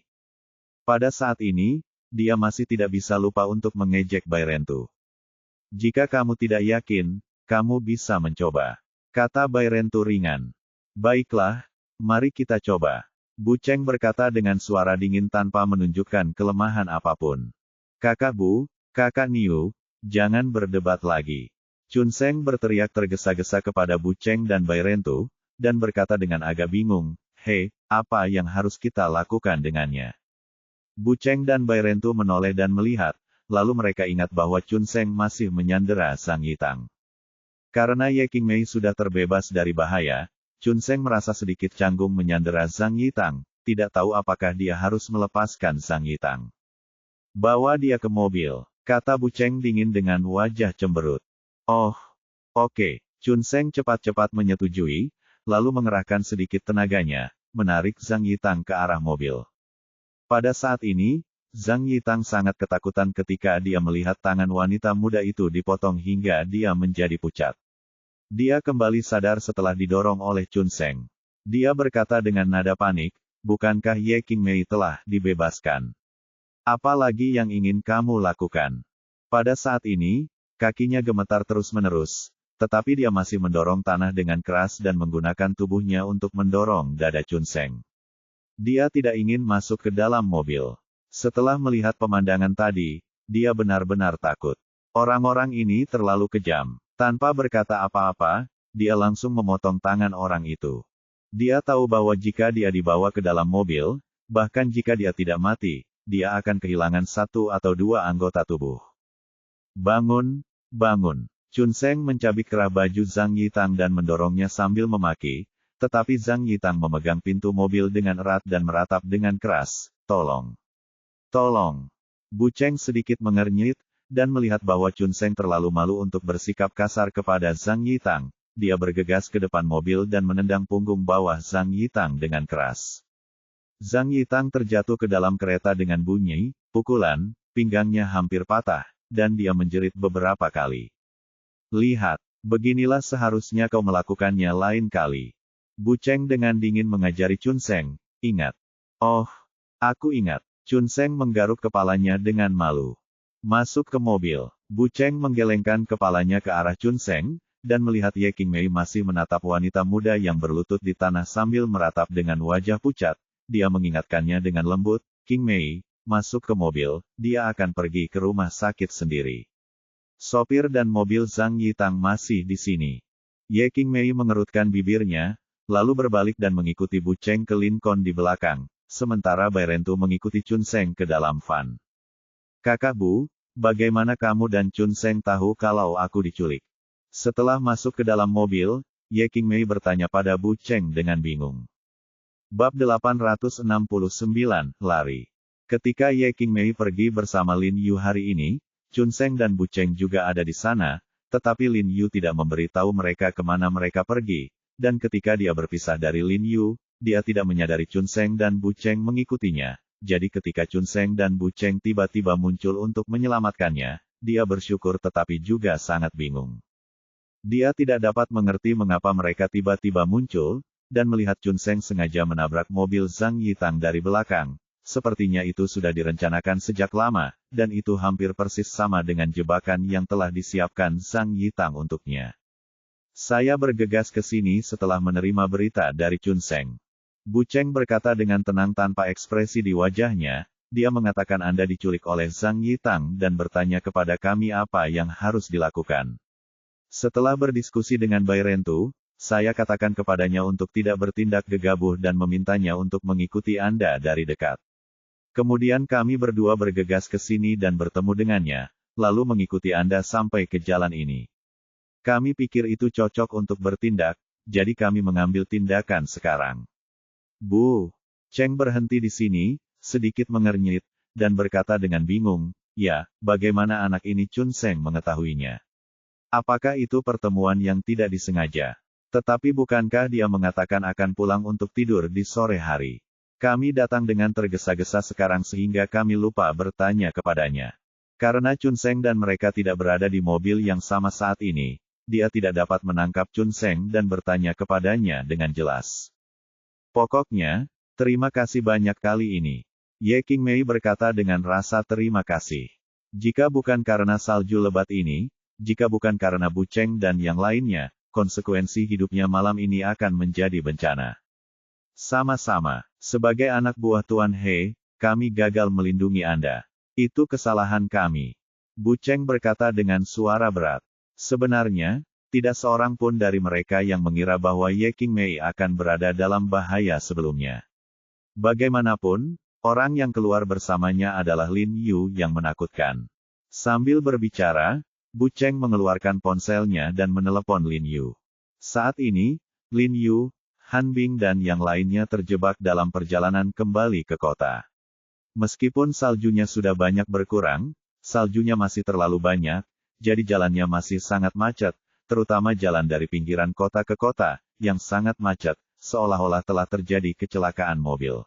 Pada saat ini, dia masih tidak bisa lupa untuk mengejek Bai Rentu. Jika kamu tidak yakin, kamu bisa mencoba. Kata Bai Rentu ringan. Baiklah, mari kita coba. Bu Cheng berkata dengan suara dingin tanpa menunjukkan kelemahan apapun. Kakak Bu, Kakak Niu, jangan berdebat lagi. Chun Seng berteriak tergesa-gesa kepada Bu Cheng dan Bai Rentu, dan berkata dengan agak bingung, "Hei, apa yang harus kita lakukan dengannya?" Bu Cheng dan Bai Rentu menoleh dan melihat, lalu mereka ingat bahwa Chun Seng masih menyandera Zhang Yitang. Karena Ye Qingmei sudah terbebas dari bahaya, Chun Seng merasa sedikit canggung menyandera Zhang Yitang, tidak tahu apakah dia harus melepaskan Zhang Yitang. "Bawa dia ke mobil," kata Bu Cheng dingin dengan wajah cemberut. "Oh, oke." Chun Seng cepat-cepat menyetujui, lalu mengerahkan sedikit tenaganya, menarik Zhang Yitang ke arah mobil. Pada saat ini, Zhang Yitang sangat ketakutan ketika dia melihat tangan wanita muda itu dipotong hingga dia menjadi pucat. Dia kembali sadar setelah didorong oleh Chun Seng. Dia berkata dengan nada panik, "Bukankah Ye Qingmei telah dibebaskan? Apa lagi yang ingin kamu lakukan?" Pada saat ini, kakinya gemetar terus-menerus, tetapi dia masih mendorong tanah dengan keras dan menggunakan tubuhnya untuk mendorong dada Chun Seng. Dia tidak ingin masuk ke dalam mobil. Setelah melihat pemandangan tadi, dia benar-benar takut. Orang-orang ini terlalu kejam. Tanpa berkata apa-apa, dia langsung memotong tangan orang itu. Dia tahu bahwa jika dia dibawa ke dalam mobil, bahkan jika dia tidak mati, dia akan kehilangan satu atau dua anggota tubuh. "Bangun, bangun." Chun Seng mencabik kerah baju Zhang Yitang dan mendorongnya sambil memaki, tetapi Zhang Yitang memegang pintu mobil dengan erat dan meratap dengan keras, "Tolong! Tolong!" Bu Cheng sedikit mengernyit, dan melihat bahwa Chun Seng terlalu malu untuk bersikap kasar kepada Zhang Yitang, dia bergegas ke depan mobil dan menendang punggung bawah Zhang Yitang dengan keras. Zhang Yitang terjatuh ke dalam kereta dengan bunyi, pukulan, pinggangnya hampir patah, dan dia menjerit beberapa kali. "Lihat, beginilah seharusnya kau melakukannya lain kali." Bu Cheng dengan dingin mengajari Chun Seng, "Ingat." "Oh, aku ingat." Chun Seng menggaruk kepalanya dengan malu. Masuk ke mobil. Bu Cheng menggelengkan kepalanya ke arah Chun Seng, dan melihat Ye Qingmei masih menatap wanita muda yang berlutut di tanah sambil meratap dengan wajah pucat. Dia mengingatkannya dengan lembut, "Qingmei, masuk ke mobil, dia akan pergi ke rumah sakit sendiri. Sopir dan mobil Zhang Yitang masih di sini." Ye Qingmei mengerutkan bibirnya, lalu berbalik dan mengikuti Bu Cheng ke Lincoln di belakang, sementara Bai Rentu mengikuti Chun Seng ke dalam van. "Kakak Bu, bagaimana kamu dan Chun Seng tahu kalau aku diculik?" Setelah masuk ke dalam mobil, Ye Qingmei bertanya pada Bu Cheng dengan bingung. Bab 869, Lari. Ketika Ye Qingmei pergi bersama Lin Yu hari ini, Chun Seng dan Bu Cheng juga ada di sana, tetapi Lin Yu tidak memberitahu mereka kemana mereka pergi, dan ketika dia berpisah dari Lin Yu, dia tidak menyadari Chun Seng dan Bu Cheng mengikutinya. Jadi ketika Chun Seng dan Bu Cheng tiba-tiba muncul untuk menyelamatkannya, dia bersyukur tetapi juga sangat bingung. Dia tidak dapat mengerti mengapa mereka tiba-tiba muncul, dan melihat Chun Seng sengaja menabrak mobil Zhang Yitang dari belakang. Sepertinya itu sudah direncanakan sejak lama, dan itu hampir persis sama dengan jebakan yang telah disiapkan Zhang Yitang untuknya. "Saya bergegas ke sini setelah menerima berita dari Chun Seng." Bu Cheng berkata dengan tenang tanpa ekspresi di wajahnya, "Dia mengatakan Anda diculik oleh Zhang Yitang dan bertanya kepada kami apa yang harus dilakukan. Setelah berdiskusi dengan Bai Rentu, saya katakan kepadanya untuk tidak bertindak gegabah dan memintanya untuk mengikuti Anda dari dekat. Kemudian kami berdua bergegas ke sini dan bertemu dengannya, lalu mengikuti Anda sampai ke jalan ini. Kami pikir itu cocok untuk bertindak, jadi kami mengambil tindakan sekarang." Bu Cheng berhenti di sini, sedikit mengernyit, dan berkata dengan bingung, "Ya, bagaimana anak ini Chun Seng mengetahuinya? Apakah itu pertemuan yang tidak disengaja? Tetapi bukankah dia mengatakan akan pulang untuk tidur di sore hari? Kami datang dengan tergesa-gesa sekarang sehingga kami lupa bertanya kepadanya. Karena Chun Seng dan mereka tidak berada di mobil yang sama saat ini, dia tidak dapat menangkap Chun Seng dan bertanya kepadanya dengan jelas. Pokoknya, terima kasih banyak kali ini." Ye Qingmei berkata dengan rasa terima kasih. "Jika bukan karena salju lebat ini, jika bukan karena Bu Cheng dan yang lainnya, konsekuensi hidupnya malam ini akan menjadi bencana." "Sama-sama. Sebagai anak buah Tuan He, kami gagal melindungi Anda. Itu kesalahan kami." Bu Cheng berkata dengan suara berat. Sebenarnya, tidak seorang pun dari mereka yang mengira bahwa Ye Qingmei akan berada dalam bahaya sebelumnya. Bagaimanapun, orang yang keluar bersamanya adalah Lin Yu yang menakutkan. Sambil berbicara, Bu Cheng mengeluarkan ponselnya dan menelepon Lin Yu. Saat ini, Lin Yu, Han Bing dan yang lainnya terjebak dalam perjalanan kembali ke kota. Meskipun saljunya sudah banyak berkurang, saljunya masih terlalu banyak, jadi jalannya masih sangat macet, terutama jalan dari pinggiran kota ke kota, yang sangat macet, seolah-olah telah terjadi kecelakaan mobil.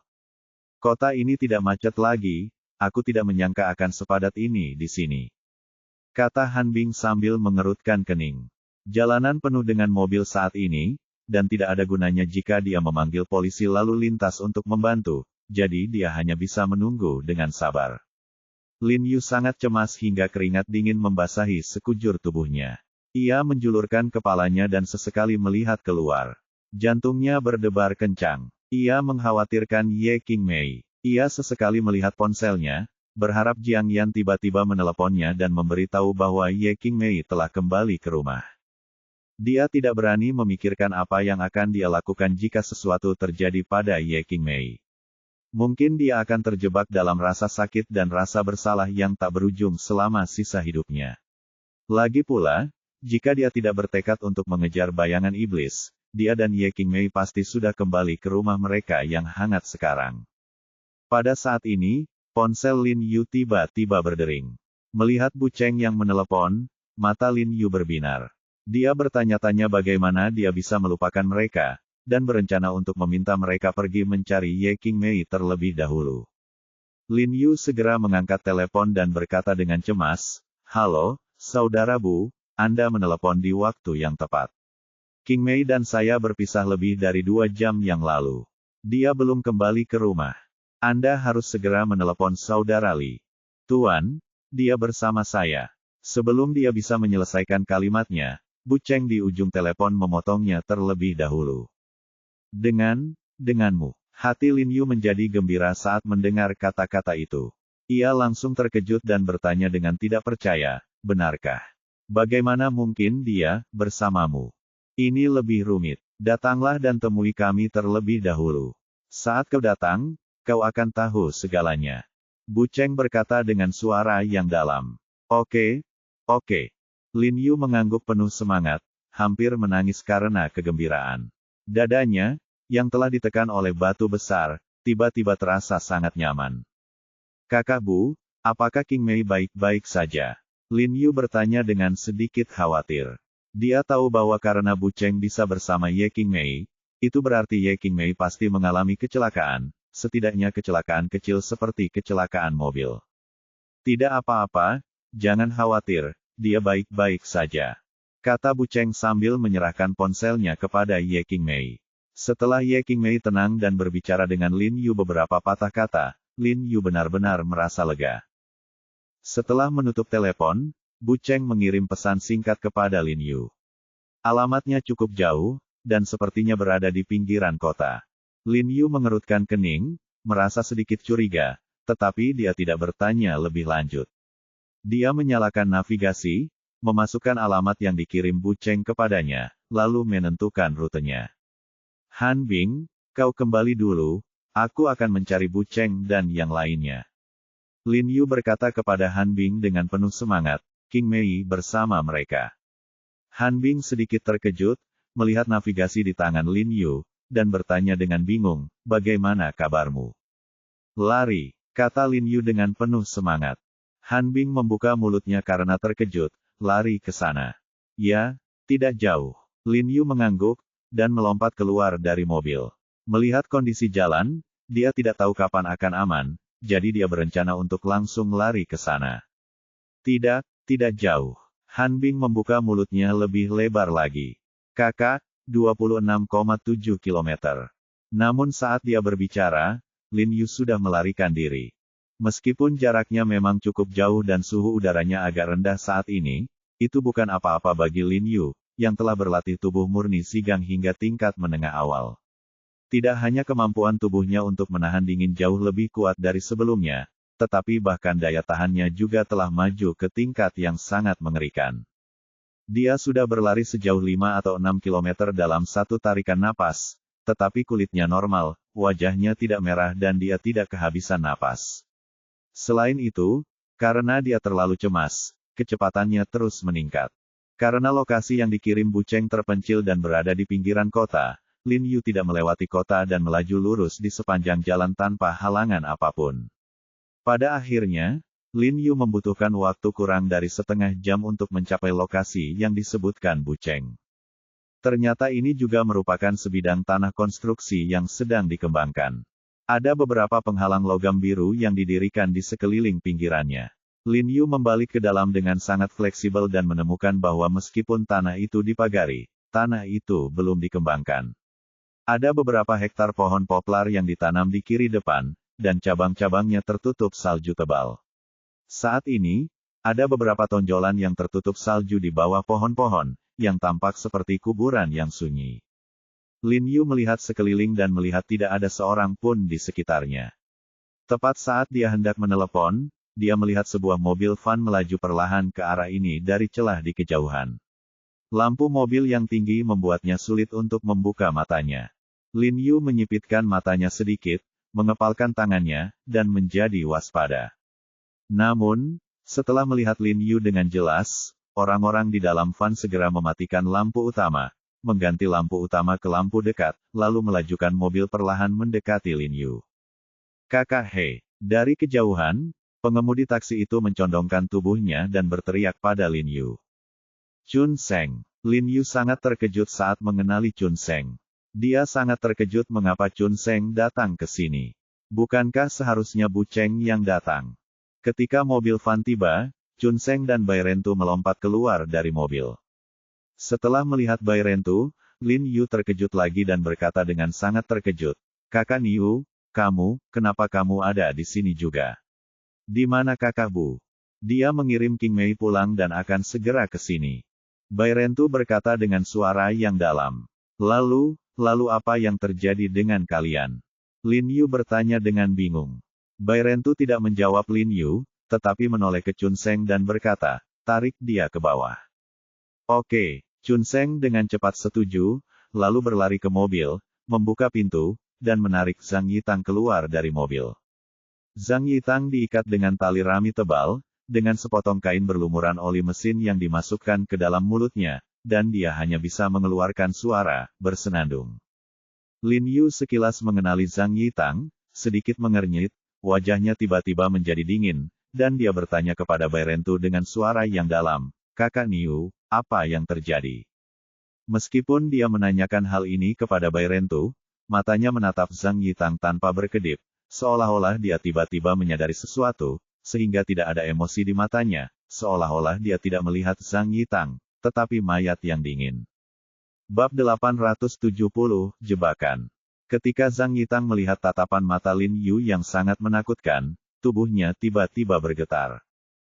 Kota ini tidak macet lagi, aku tidak menyangka akan sepadat ini di sini. Kata Han Bing sambil mengerutkan kening. Jalanan penuh dengan mobil saat ini, dan tidak ada gunanya jika dia memanggil polisi lalu lintas untuk membantu, jadi dia hanya bisa menunggu dengan sabar. Lin Yu sangat cemas hingga keringat dingin membasahi sekujur tubuhnya. Ia menjulurkan kepalanya dan sesekali melihat keluar. Jantungnya berdebar kencang. Ia mengkhawatirkan Ye Qingmei. Ia sesekali melihat ponselnya, berharap Jiang Yan tiba-tiba meneleponnya dan memberitahu bahwa Ye Qingmei telah kembali ke rumah. Dia tidak berani memikirkan apa yang akan dia lakukan jika sesuatu terjadi pada Ye Qingmei. Mungkin dia akan terjebak dalam rasa sakit dan rasa bersalah yang tak berujung selama sisa hidupnya. Lagi pula, jika dia tidak bertekad untuk mengejar bayangan iblis, dia dan Ye Qingmei pasti sudah kembali ke rumah mereka yang hangat sekarang. Pada saat ini, ponsel Lin Yu tiba-tiba berdering. Melihat Bu Cheng yang menelepon, mata Lin Yu berbinar. Dia bertanya-tanya bagaimana dia bisa melupakan mereka, dan berencana untuk meminta mereka pergi mencari Ye Qingmei terlebih dahulu. Lin Yu segera mengangkat telepon dan berkata dengan cemas, "Halo, Saudara Bu, Anda menelepon di waktu yang tepat. Qingmei dan saya berpisah lebih dari 2 jam yang lalu. Dia belum kembali ke rumah. Anda harus segera menelepon Saudara Li. Tuan, dia bersama saya." Sebelum dia bisa menyelesaikan kalimatnya, Bu Cheng di ujung telepon memotongnya terlebih dahulu. Denganmu. Hati Lin Yu menjadi gembira saat mendengar kata-kata itu. Ia langsung terkejut dan bertanya dengan tidak percaya, "Benarkah? Bagaimana mungkin dia bersamamu? Ini lebih rumit. Datanglah dan temui kami terlebih dahulu. Saat kau datang, kau akan tahu segalanya." Bu Cheng berkata dengan suara yang dalam. Oke. Lin Yu mengangguk penuh semangat, hampir menangis karena kegembiraan. Dadanya, yang telah ditekan oleh batu besar, tiba-tiba terasa sangat nyaman. "Kakak Bu, apakah Qingmei baik-baik saja?" Lin Yu bertanya dengan sedikit khawatir. Dia tahu bahwa karena Bu Cheng bisa bersama Ye Qingmei, itu berarti Ye Qingmei pasti mengalami kecelakaan, setidaknya kecelakaan kecil seperti kecelakaan mobil. "Tidak apa-apa, jangan khawatir, dia baik-baik saja," kata Bu Cheng sambil menyerahkan ponselnya kepada Ye Qingmei. Setelah Ye Qingmei tenang dan berbicara dengan Lin Yu beberapa patah kata, Lin Yu benar-benar merasa lega. Setelah menutup telepon, Bu Cheng mengirim pesan singkat kepada Lin Yu. Alamatnya cukup jauh, dan sepertinya berada di pinggiran kota. Lin Yu mengerutkan kening, merasa sedikit curiga, tetapi dia tidak bertanya lebih lanjut. Dia menyalakan navigasi, memasukkan alamat yang dikirim Bu Cheng kepadanya, lalu menentukan rutenya. "Han Bing, kau kembali dulu, aku akan mencari Bu Cheng dan yang lainnya." Lin Yu berkata kepada Han Bing dengan penuh semangat, "Qingmei bersama mereka." Han Bing sedikit terkejut, melihat navigasi di tangan Lin Yu, dan bertanya dengan bingung, "Bagaimana kabarmu?" "Lari," kata Lin Yu dengan penuh semangat. Han Bing membuka mulutnya karena terkejut, "Lari ke sana." "Ya, tidak jauh." Lin Yu mengangguk, dan melompat keluar dari mobil. Melihat kondisi jalan, dia tidak tahu kapan akan aman, jadi dia berencana untuk langsung lari ke sana. Tidak jauh. Han Bing membuka mulutnya lebih lebar lagi. "Kakak, 26,7 km. Namun saat dia berbicara, Lin Yu sudah melarikan diri. Meskipun jaraknya memang cukup jauh dan suhu udaranya agak rendah saat ini, itu bukan apa-apa bagi Lin Yu, yang telah berlatih tubuh murni Sigang hingga tingkat menengah awal. Tidak hanya kemampuan tubuhnya untuk menahan dingin jauh lebih kuat dari sebelumnya, tetapi bahkan daya tahannya juga telah maju ke tingkat yang sangat mengerikan. Dia sudah berlari sejauh 5 atau 6 kilometer dalam satu tarikan napas, tetapi kulitnya normal, wajahnya tidak merah dan dia tidak kehabisan napas. Selain itu, karena dia terlalu cemas, kecepatannya terus meningkat. Karena lokasi yang dikirim Bu Cheng terpencil dan berada di pinggiran kota, Lin Yu tidak melewati kota dan melaju lurus di sepanjang jalan tanpa halangan apapun. Pada akhirnya, Lin Yu membutuhkan waktu kurang dari setengah jam untuk mencapai lokasi yang disebutkan Bu Cheng. Ternyata ini juga merupakan sebidang tanah konstruksi yang sedang dikembangkan. Ada beberapa penghalang logam biru yang didirikan di sekeliling pinggirannya. Lin Yu membalik ke dalam dengan sangat fleksibel dan menemukan bahwa meskipun tanah itu dipagari, tanah itu belum dikembangkan. Ada beberapa hektar pohon poplar yang ditanam di kiri depan, dan cabang-cabangnya tertutup salju tebal. Saat ini, ada beberapa tonjolan yang tertutup salju di bawah pohon-pohon, yang tampak seperti kuburan yang sunyi. Lin Yu melihat sekeliling dan melihat tidak ada seorang pun di sekitarnya. Tepat saat dia hendak menelepon, dia melihat sebuah mobil van melaju perlahan ke arah ini dari celah di kejauhan. Lampu mobil yang tinggi membuatnya sulit untuk membuka matanya. Lin Yu menyipitkan matanya sedikit, mengepalkan tangannya, dan menjadi waspada. Namun, setelah melihat Lin Yu dengan jelas, orang-orang di dalam van segera mematikan lampu utama, mengganti lampu utama ke lampu dekat, lalu melajukan mobil perlahan mendekati Lin Yu. "Kakak He." Dari kejauhan, pengemudi taksi itu mencondongkan tubuhnya dan berteriak pada Lin Yu. "Chun Seng." Lin Yu sangat terkejut saat mengenali Chun Seng. Dia sangat terkejut mengapa Chun Seng datang ke sini. Bukankah seharusnya Bu Cheng yang datang? Ketika mobil van tiba, Chun Seng dan Bai Rentu melompat keluar dari mobil. Setelah melihat Bai Rentu, Lin Yu terkejut lagi dan berkata dengan sangat terkejut, "Kakak Niu, kenapa kamu ada di sini juga? Di mana kakak Bu? Dia mengirim King Mei pulang dan akan segera ke sini." Bai Rentu berkata dengan suara yang dalam. Lalu apa yang terjadi dengan kalian?" Lin Yu bertanya dengan bingung. Bai Rentu tidak menjawab Lin Yu, tetapi menoleh ke Chun Seng dan berkata, "Tarik dia ke bawah." "Oke." Chun Seng dengan cepat setuju, lalu berlari ke mobil, membuka pintu, dan menarik Zhang Yitang keluar dari mobil. Zhang Yitang diikat dengan tali rami tebal, dengan sepotong kain berlumuran oli mesin yang dimasukkan ke dalam mulutnya, dan dia hanya bisa mengeluarkan suara bersenandung. Lin Yu sekilas mengenali Zhang Yitang, sedikit mengernyit, wajahnya tiba-tiba menjadi dingin, dan dia bertanya kepada Bai Rentu dengan suara yang dalam, "Kakak Niu, apa yang terjadi?" Meskipun dia menanyakan hal ini kepada Bai Rentu, matanya menatap Zhang Yitang tanpa berkedip, seolah-olah dia tiba-tiba menyadari sesuatu, sehingga tidak ada emosi di matanya, seolah-olah dia tidak melihat Zhang Yitang, tetapi mayat yang dingin. Bab 870, Jebakan. Ketika Zhang Yitang melihat tatapan mata Lin Yu yang sangat menakutkan, tubuhnya tiba-tiba bergetar.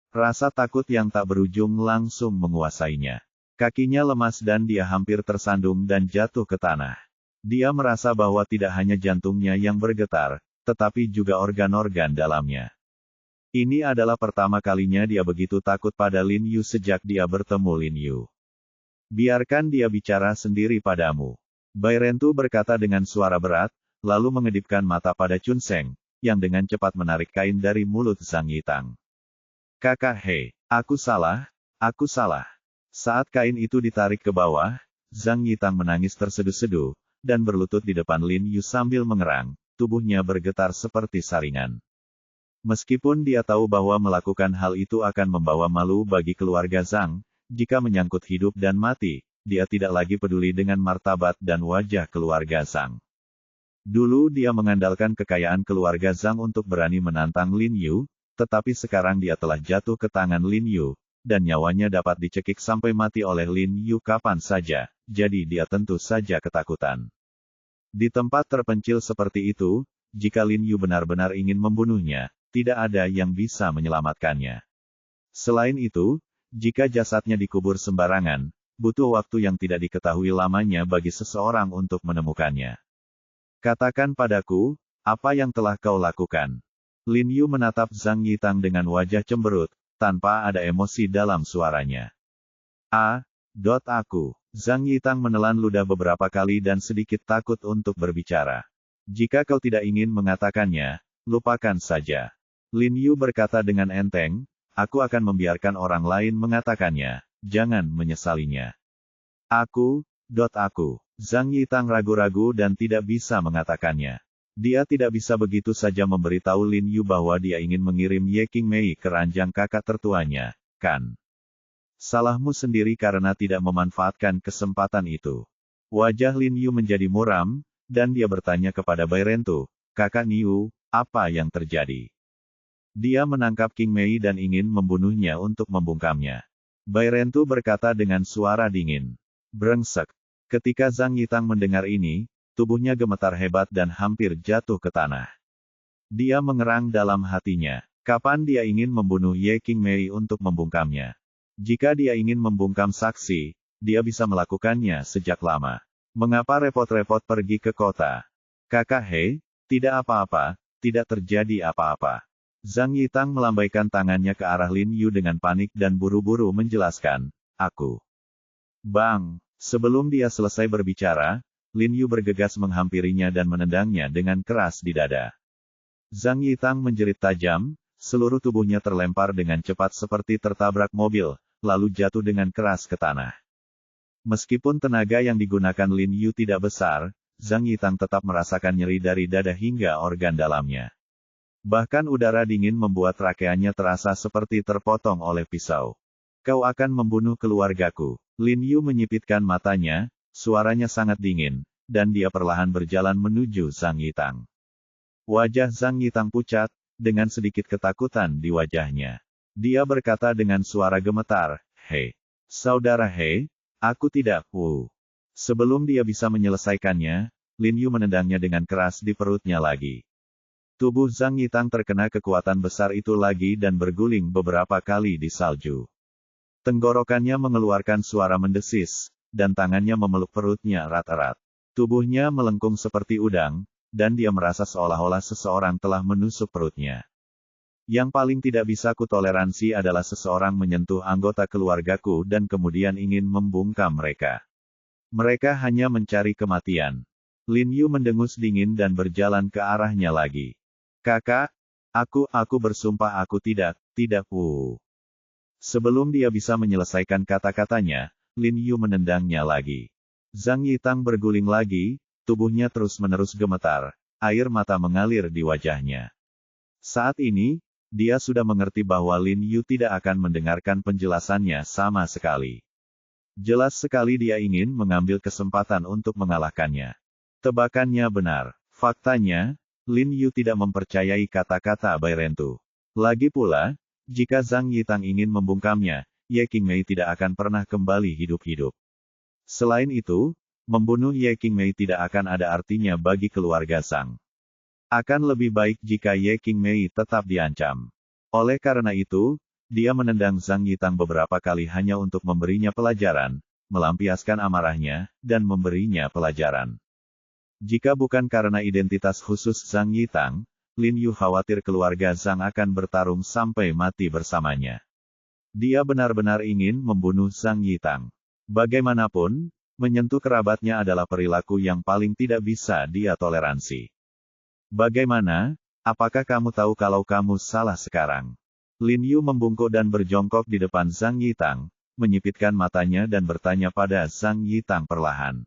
Rasa takut yang tak berujung langsung menguasainya. Kakinya lemas dan dia hampir tersandung dan jatuh ke tanah. Dia merasa bahwa tidak hanya jantungnya yang bergetar, tetapi juga organ-organ dalamnya. Ini adalah pertama kalinya dia begitu takut pada Lin Yu sejak dia bertemu Lin Yu. "Biarkan dia bicara sendiri padamu." Bai Rentu berkata dengan suara berat, lalu mengedipkan mata pada Chun Seng, yang dengan cepat menarik kain dari mulut Zhang Yitang. "Kakak He, aku salah. Saat kain itu ditarik ke bawah, Zhang Yitang menangis terseduh-seduh, dan berlutut di depan Lin Yu sambil mengerang, tubuhnya bergetar seperti saringan. Meskipun dia tahu bahwa melakukan hal itu akan membawa malu bagi keluarga Zhang, jika menyangkut hidup dan mati, dia tidak lagi peduli dengan martabat dan wajah keluarga Zhang. Dulu dia mengandalkan kekayaan keluarga Zhang untuk berani menantang Lin Yu, tetapi sekarang dia telah jatuh ke tangan Lin Yu, dan nyawanya dapat dicekik sampai mati oleh Lin Yu kapan saja, jadi dia tentu saja ketakutan. Di tempat terpencil seperti itu, jika Lin Yu benar-benar ingin membunuhnya, tidak ada yang bisa menyelamatkannya. Selain itu, jika jasadnya dikubur sembarangan, butuh waktu yang tidak diketahui lamanya bagi seseorang untuk menemukannya. "Katakan padaku, apa yang telah kau lakukan?" Lin Yu menatap Zhang Yitang dengan wajah cemberut, tanpa ada emosi dalam suaranya. Aku. Zhang Yitang menelan ludah beberapa kali dan sedikit takut untuk berbicara. Jika kau tidak ingin mengatakannya, lupakan saja. Lin Yu berkata dengan enteng, aku akan membiarkan orang lain mengatakannya, jangan menyesalinya. Aku. Zhang Yitang ragu-ragu dan tidak bisa mengatakannya. Dia tidak bisa begitu saja memberitahu Lin Yu bahwa dia ingin mengirim Ye Qingmei ke ranjang kakak tertuanya, kan? Salahmu sendiri karena tidak memanfaatkan kesempatan itu. Wajah Lin Yu menjadi muram, dan dia bertanya kepada Bai Rentu, kakak Niu, apa yang terjadi? Dia menangkap Qingmei dan ingin membunuhnya untuk membungkamnya. Bai Rentu berkata dengan suara dingin. Brengsek. Ketika Zhang Yitang mendengar ini, tubuhnya gemetar hebat dan hampir jatuh ke tanah. Dia mengerang dalam hatinya. Kapan dia ingin membunuh Ye Qingmei untuk membungkamnya? Jika dia ingin membungkam saksi, dia bisa melakukannya sejak lama. Mengapa repot-repot pergi ke kota? Kakak He, tidak apa-apa, tidak terjadi apa-apa. Zhang Yitang melambaikan tangannya ke arah Lin Yu dengan panik dan buru-buru menjelaskan, aku. Bang! Sebelum dia selesai berbicara, Lin Yu bergegas menghampirinya dan menendangnya dengan keras di dada. Zhang Yitang menjerit tajam, seluruh tubuhnya terlempar dengan cepat seperti tertabrak mobil, lalu jatuh dengan keras ke tanah. Meskipun tenaga yang digunakan Lin Yu tidak besar, Zhang Yitang tetap merasakan nyeri dari dada hingga organ dalamnya. Bahkan udara dingin membuat rakeannya terasa seperti terpotong oleh pisau. Kau akan membunuh keluargaku. Lin Yu menyipitkan matanya, suaranya sangat dingin, dan dia perlahan berjalan menuju Zhang Yitang. Wajah Zhang Yitang pucat, dengan sedikit ketakutan di wajahnya. Dia berkata dengan suara gemetar, Hei, saudara Hei, aku tidak, Sebelum dia bisa menyelesaikannya, Lin Yu menendangnya dengan keras di perutnya lagi. Tubuh Zhang Yitang terkena kekuatan besar itu lagi dan berguling beberapa kali di salju. Tenggorokannya mengeluarkan suara mendesis, dan tangannya memeluk perutnya erat-erat. Tubuhnya melengkung seperti udang, dan dia merasa seolah-olah seseorang telah menusuk perutnya. Yang paling tidak bisa kutoleransi adalah seseorang menyentuh anggota keluargaku dan kemudian ingin membungkam mereka. Mereka hanya mencari kematian. Lin Yu mendengus dingin dan berjalan ke arahnya lagi. Kakak, aku bersumpah aku tidak. Sebelum dia bisa menyelesaikan kata-katanya, Lin Yu menendangnya lagi. Zhang Yitang berguling lagi, tubuhnya terus-menerus gemetar, air mata mengalir di wajahnya. Saat ini, dia sudah mengerti bahwa Lin Yu tidak akan mendengarkan penjelasannya sama sekali. Jelas sekali dia ingin mengambil kesempatan untuk mengalahkannya. Tebakannya benar. Faktanya, Lin Yu tidak mempercayai kata-kata Bai Rentu. Lagi pula, jika Zhang Yitang ingin membungkamnya, Ye Qingmei tidak akan pernah kembali hidup-hidup. Selain itu, membunuh Ye Qingmei tidak akan ada artinya bagi keluarga Zhang. Akan lebih baik jika Ye Qingmei tetap diancam. Oleh karena itu, dia menendang Zhang Yitang beberapa kali hanya untuk memberinya pelajaran, melampiaskan amarahnya, dan memberinya pelajaran. Jika bukan karena identitas khusus Zhang Yitang, Lin Yu khawatir keluarga Zhang akan bertarung sampai mati bersamanya. Dia benar-benar ingin membunuh Zhang Yitang. Bagaimanapun, menyentuh kerabatnya adalah perilaku yang paling tidak bisa dia toleransi. Bagaimana? Apakah kamu tahu kalau kamu salah sekarang? Lin Yu membungkuk dan berjongkok di depan Zhang Yitang, menyipitkan matanya dan bertanya pada Zhang Yitang perlahan.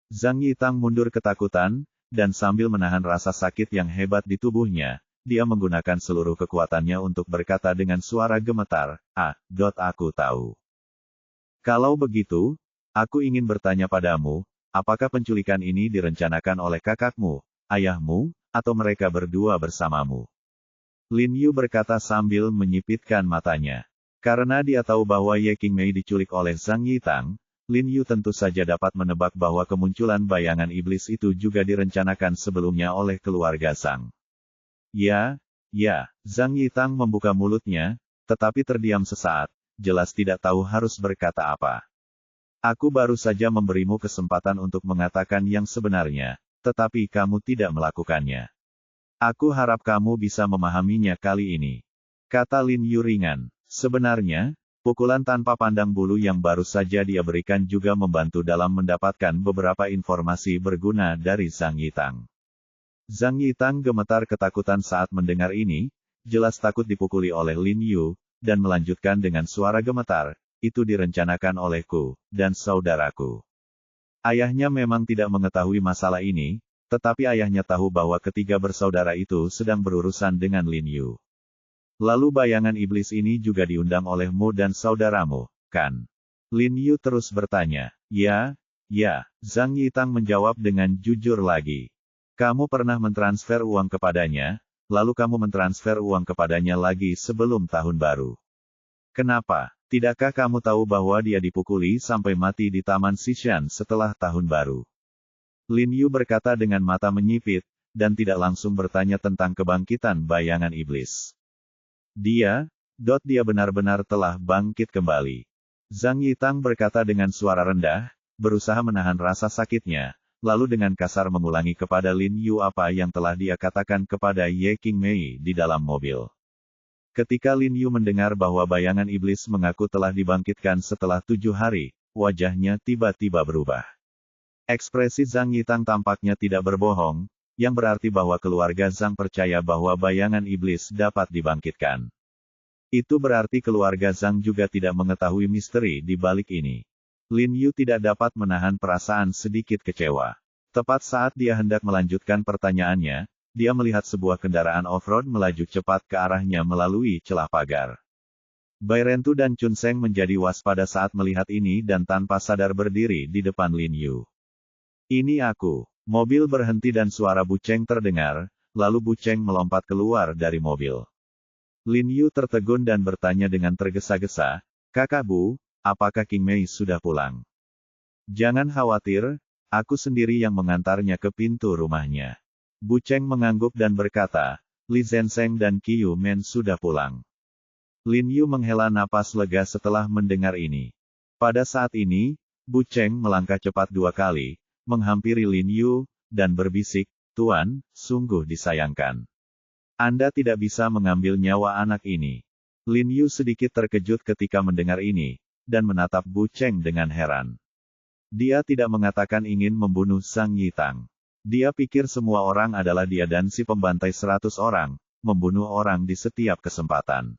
Zhang Yitang mundur ketakutan, dan sambil menahan rasa sakit yang hebat di tubuhnya, dia menggunakan seluruh kekuatannya untuk berkata dengan suara gemetar, aku tahu. Kalau begitu, aku ingin bertanya padamu, apakah penculikan ini direncanakan oleh kakakmu, ayahmu, atau mereka berdua bersamamu? Lin Yu berkata sambil menyipitkan matanya. Karena dia tahu bahwa Ye Qingmei diculik oleh Zhang Yitang, Lin Yu tentu saja dapat menebak bahwa kemunculan bayangan iblis itu juga direncanakan sebelumnya oleh keluarga Zhang. Ya, Zhang Yitang membuka mulutnya, tetapi terdiam sesaat, jelas tidak tahu harus berkata apa. Aku baru saja memberimu kesempatan untuk mengatakan yang sebenarnya, tetapi kamu tidak melakukannya. Aku harap kamu bisa memahaminya kali ini. Kata Lin Yu ringan. Sebenarnya, Pukulan tanpa pandang bulu yang baru saja dia berikan juga membantu dalam mendapatkan beberapa informasi berguna dari Zhang Yitang. Zhang Yitang gemetar ketakutan saat mendengar ini, jelas takut dipukuli oleh Lin Yu, dan melanjutkan dengan suara gemetar, itu direncanakan olehku, dan saudaraku. Ayahnya memang tidak mengetahui masalah ini, tetapi ayahnya tahu bahwa ketiga bersaudara itu sedang berurusan dengan Lin Yu. Lalu bayangan iblis ini juga diundang olehmu dan saudaramu, kan? Lin Yu terus bertanya. Ya, Zhang Yitang menjawab dengan jujur lagi. Kamu pernah mentransfer uang kepadanya, lalu kamu mentransfer uang kepadanya lagi sebelum tahun baru. Kenapa? Tidakkah kamu tahu bahwa dia dipukuli sampai mati di Taman Xishan setelah tahun baru? Lin Yu berkata dengan mata menyipit, dan tidak langsung bertanya tentang kebangkitan bayangan iblis. Dia benar-benar telah bangkit kembali. Zhang Yitang berkata dengan suara rendah, berusaha menahan rasa sakitnya, lalu dengan kasar mengulangi kepada Lin Yu apa yang telah dia katakan kepada Ye Qingmei di dalam mobil. Ketika Lin Yu mendengar bahwa bayangan iblis mengaku telah dibangkitkan setelah 7 hari, wajahnya tiba-tiba berubah. Ekspresi Zhang Yitang tampaknya tidak berbohong, yang berarti bahwa keluarga Zhang percaya bahwa bayangan iblis dapat dibangkitkan. Itu berarti keluarga Zhang juga tidak mengetahui misteri di balik ini. Lin Yu tidak dapat menahan perasaan sedikit kecewa. Tepat saat dia hendak melanjutkan pertanyaannya, dia melihat sebuah kendaraan off-road melaju cepat ke arahnya melalui celah pagar. Bai Rentu dan Chun Seng menjadi waspada saat melihat ini dan tanpa sadar berdiri di depan Lin Yu. Ini aku. Mobil berhenti dan suara Bu Cheng terdengar, lalu Bu Cheng melompat keluar dari mobil. Lin Yu tertegun dan bertanya dengan tergesa-gesa, Kakak Bu, apakah Qingmei sudah pulang? Jangan khawatir, aku sendiri yang mengantarnya ke pintu rumahnya. Bu Cheng mengangguk dan berkata, Li Zhensheng dan Qiu Men sudah pulang. Lin Yu menghela napas lega setelah mendengar ini. Pada saat ini, Bu Cheng melangkah cepat 2 kali, menghampiri Lin Yu, dan berbisik, Tuan, sungguh disayangkan. Anda tidak bisa mengambil nyawa anak ini. Lin Yu sedikit terkejut ketika mendengar ini, dan menatap Bu Cheng dengan heran. Dia tidak mengatakan ingin membunuh Zhang Yitang. Dia pikir semua orang adalah dia dan si pembantai 100 orang, membunuh orang di setiap kesempatan.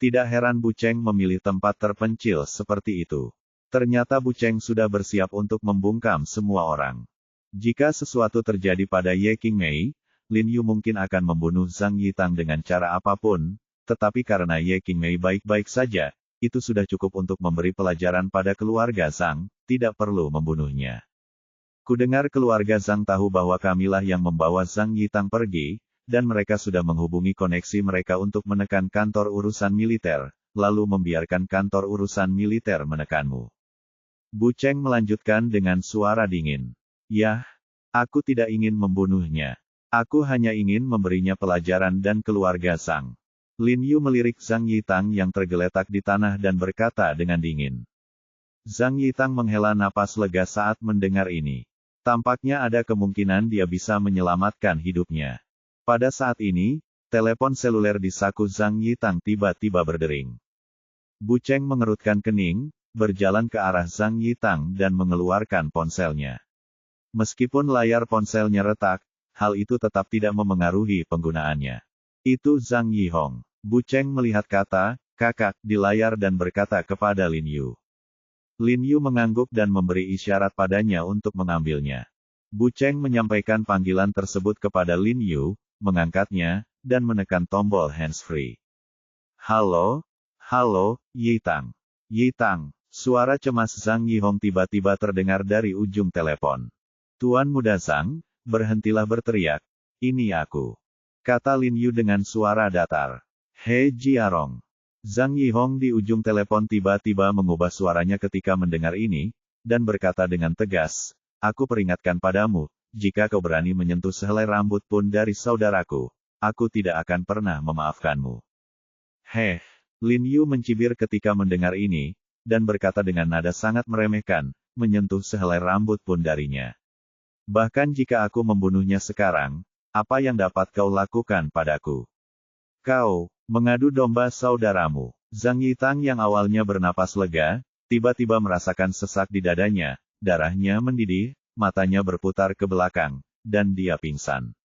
Tidak heran Bu Cheng memilih tempat terpencil seperti itu. Ternyata Bu Cheng sudah bersiap untuk membungkam semua orang. Jika sesuatu terjadi pada Ye Qingmei, Lin Yu mungkin akan membunuh Zhang Yitang dengan cara apapun, tetapi karena Ye Qingmei baik-baik saja, itu sudah cukup untuk memberi pelajaran pada keluarga Zhang, tidak perlu membunuhnya. Kudengar keluarga Zhang tahu bahwa kamilah yang membawa Zhang Yitang pergi, dan mereka sudah menghubungi koneksi mereka untuk menekan kantor urusan militer, lalu membiarkan kantor urusan militer menekanmu. Bu Cheng melanjutkan dengan suara dingin. Yah, aku tidak ingin membunuhnya. Aku hanya ingin memberinya pelajaran dan keluarga Zhang. Lin Yu melirik Zhang Yitang yang tergeletak di tanah dan berkata dengan dingin. Zhang Yitang menghela napas lega saat mendengar ini. Tampaknya ada kemungkinan dia bisa menyelamatkan hidupnya. Pada saat ini, telepon seluler di saku Zhang Yitang tiba-tiba berdering. Bu Cheng mengerutkan kening, berjalan ke arah Zhang Yitang dan mengeluarkan ponselnya. Meskipun layar ponselnya retak, hal itu tetap tidak memengaruhi penggunaannya. Itu Zhang Yihong. Bu Cheng melihat kata, kakak, di layar dan berkata kepada Lin Yu. Lin Yu mengangguk dan memberi isyarat padanya untuk mengambilnya. Bu Cheng menyampaikan panggilan tersebut kepada Lin Yu, mengangkatnya, dan menekan tombol handsfree. Halo, Yitang. Yitang. Suara cemas Zhang Yihong tiba-tiba terdengar dari ujung telepon. Tuan Muda Zhang, berhentilah berteriak. Ini aku. Kata Lin Yu dengan suara datar. He Jiarong. Zhang Yihong di ujung telepon tiba-tiba mengubah suaranya ketika mendengar ini, dan berkata dengan tegas, aku peringatkan padamu, jika kau berani menyentuh sehelai rambut pun dari saudaraku, aku tidak akan pernah memaafkanmu. Heh, Lin Yu mencibir ketika mendengar ini, dan berkata dengan nada sangat meremehkan, menyentuh sehelai rambut pun darinya. Bahkan jika aku membunuhnya sekarang, apa yang dapat kau lakukan padaku? Kau mengadu domba saudaramu. Zhang Yitang yang awalnya bernapas lega, tiba-tiba merasakan sesak di dadanya, darahnya mendidih, matanya berputar ke belakang, dan dia pingsan.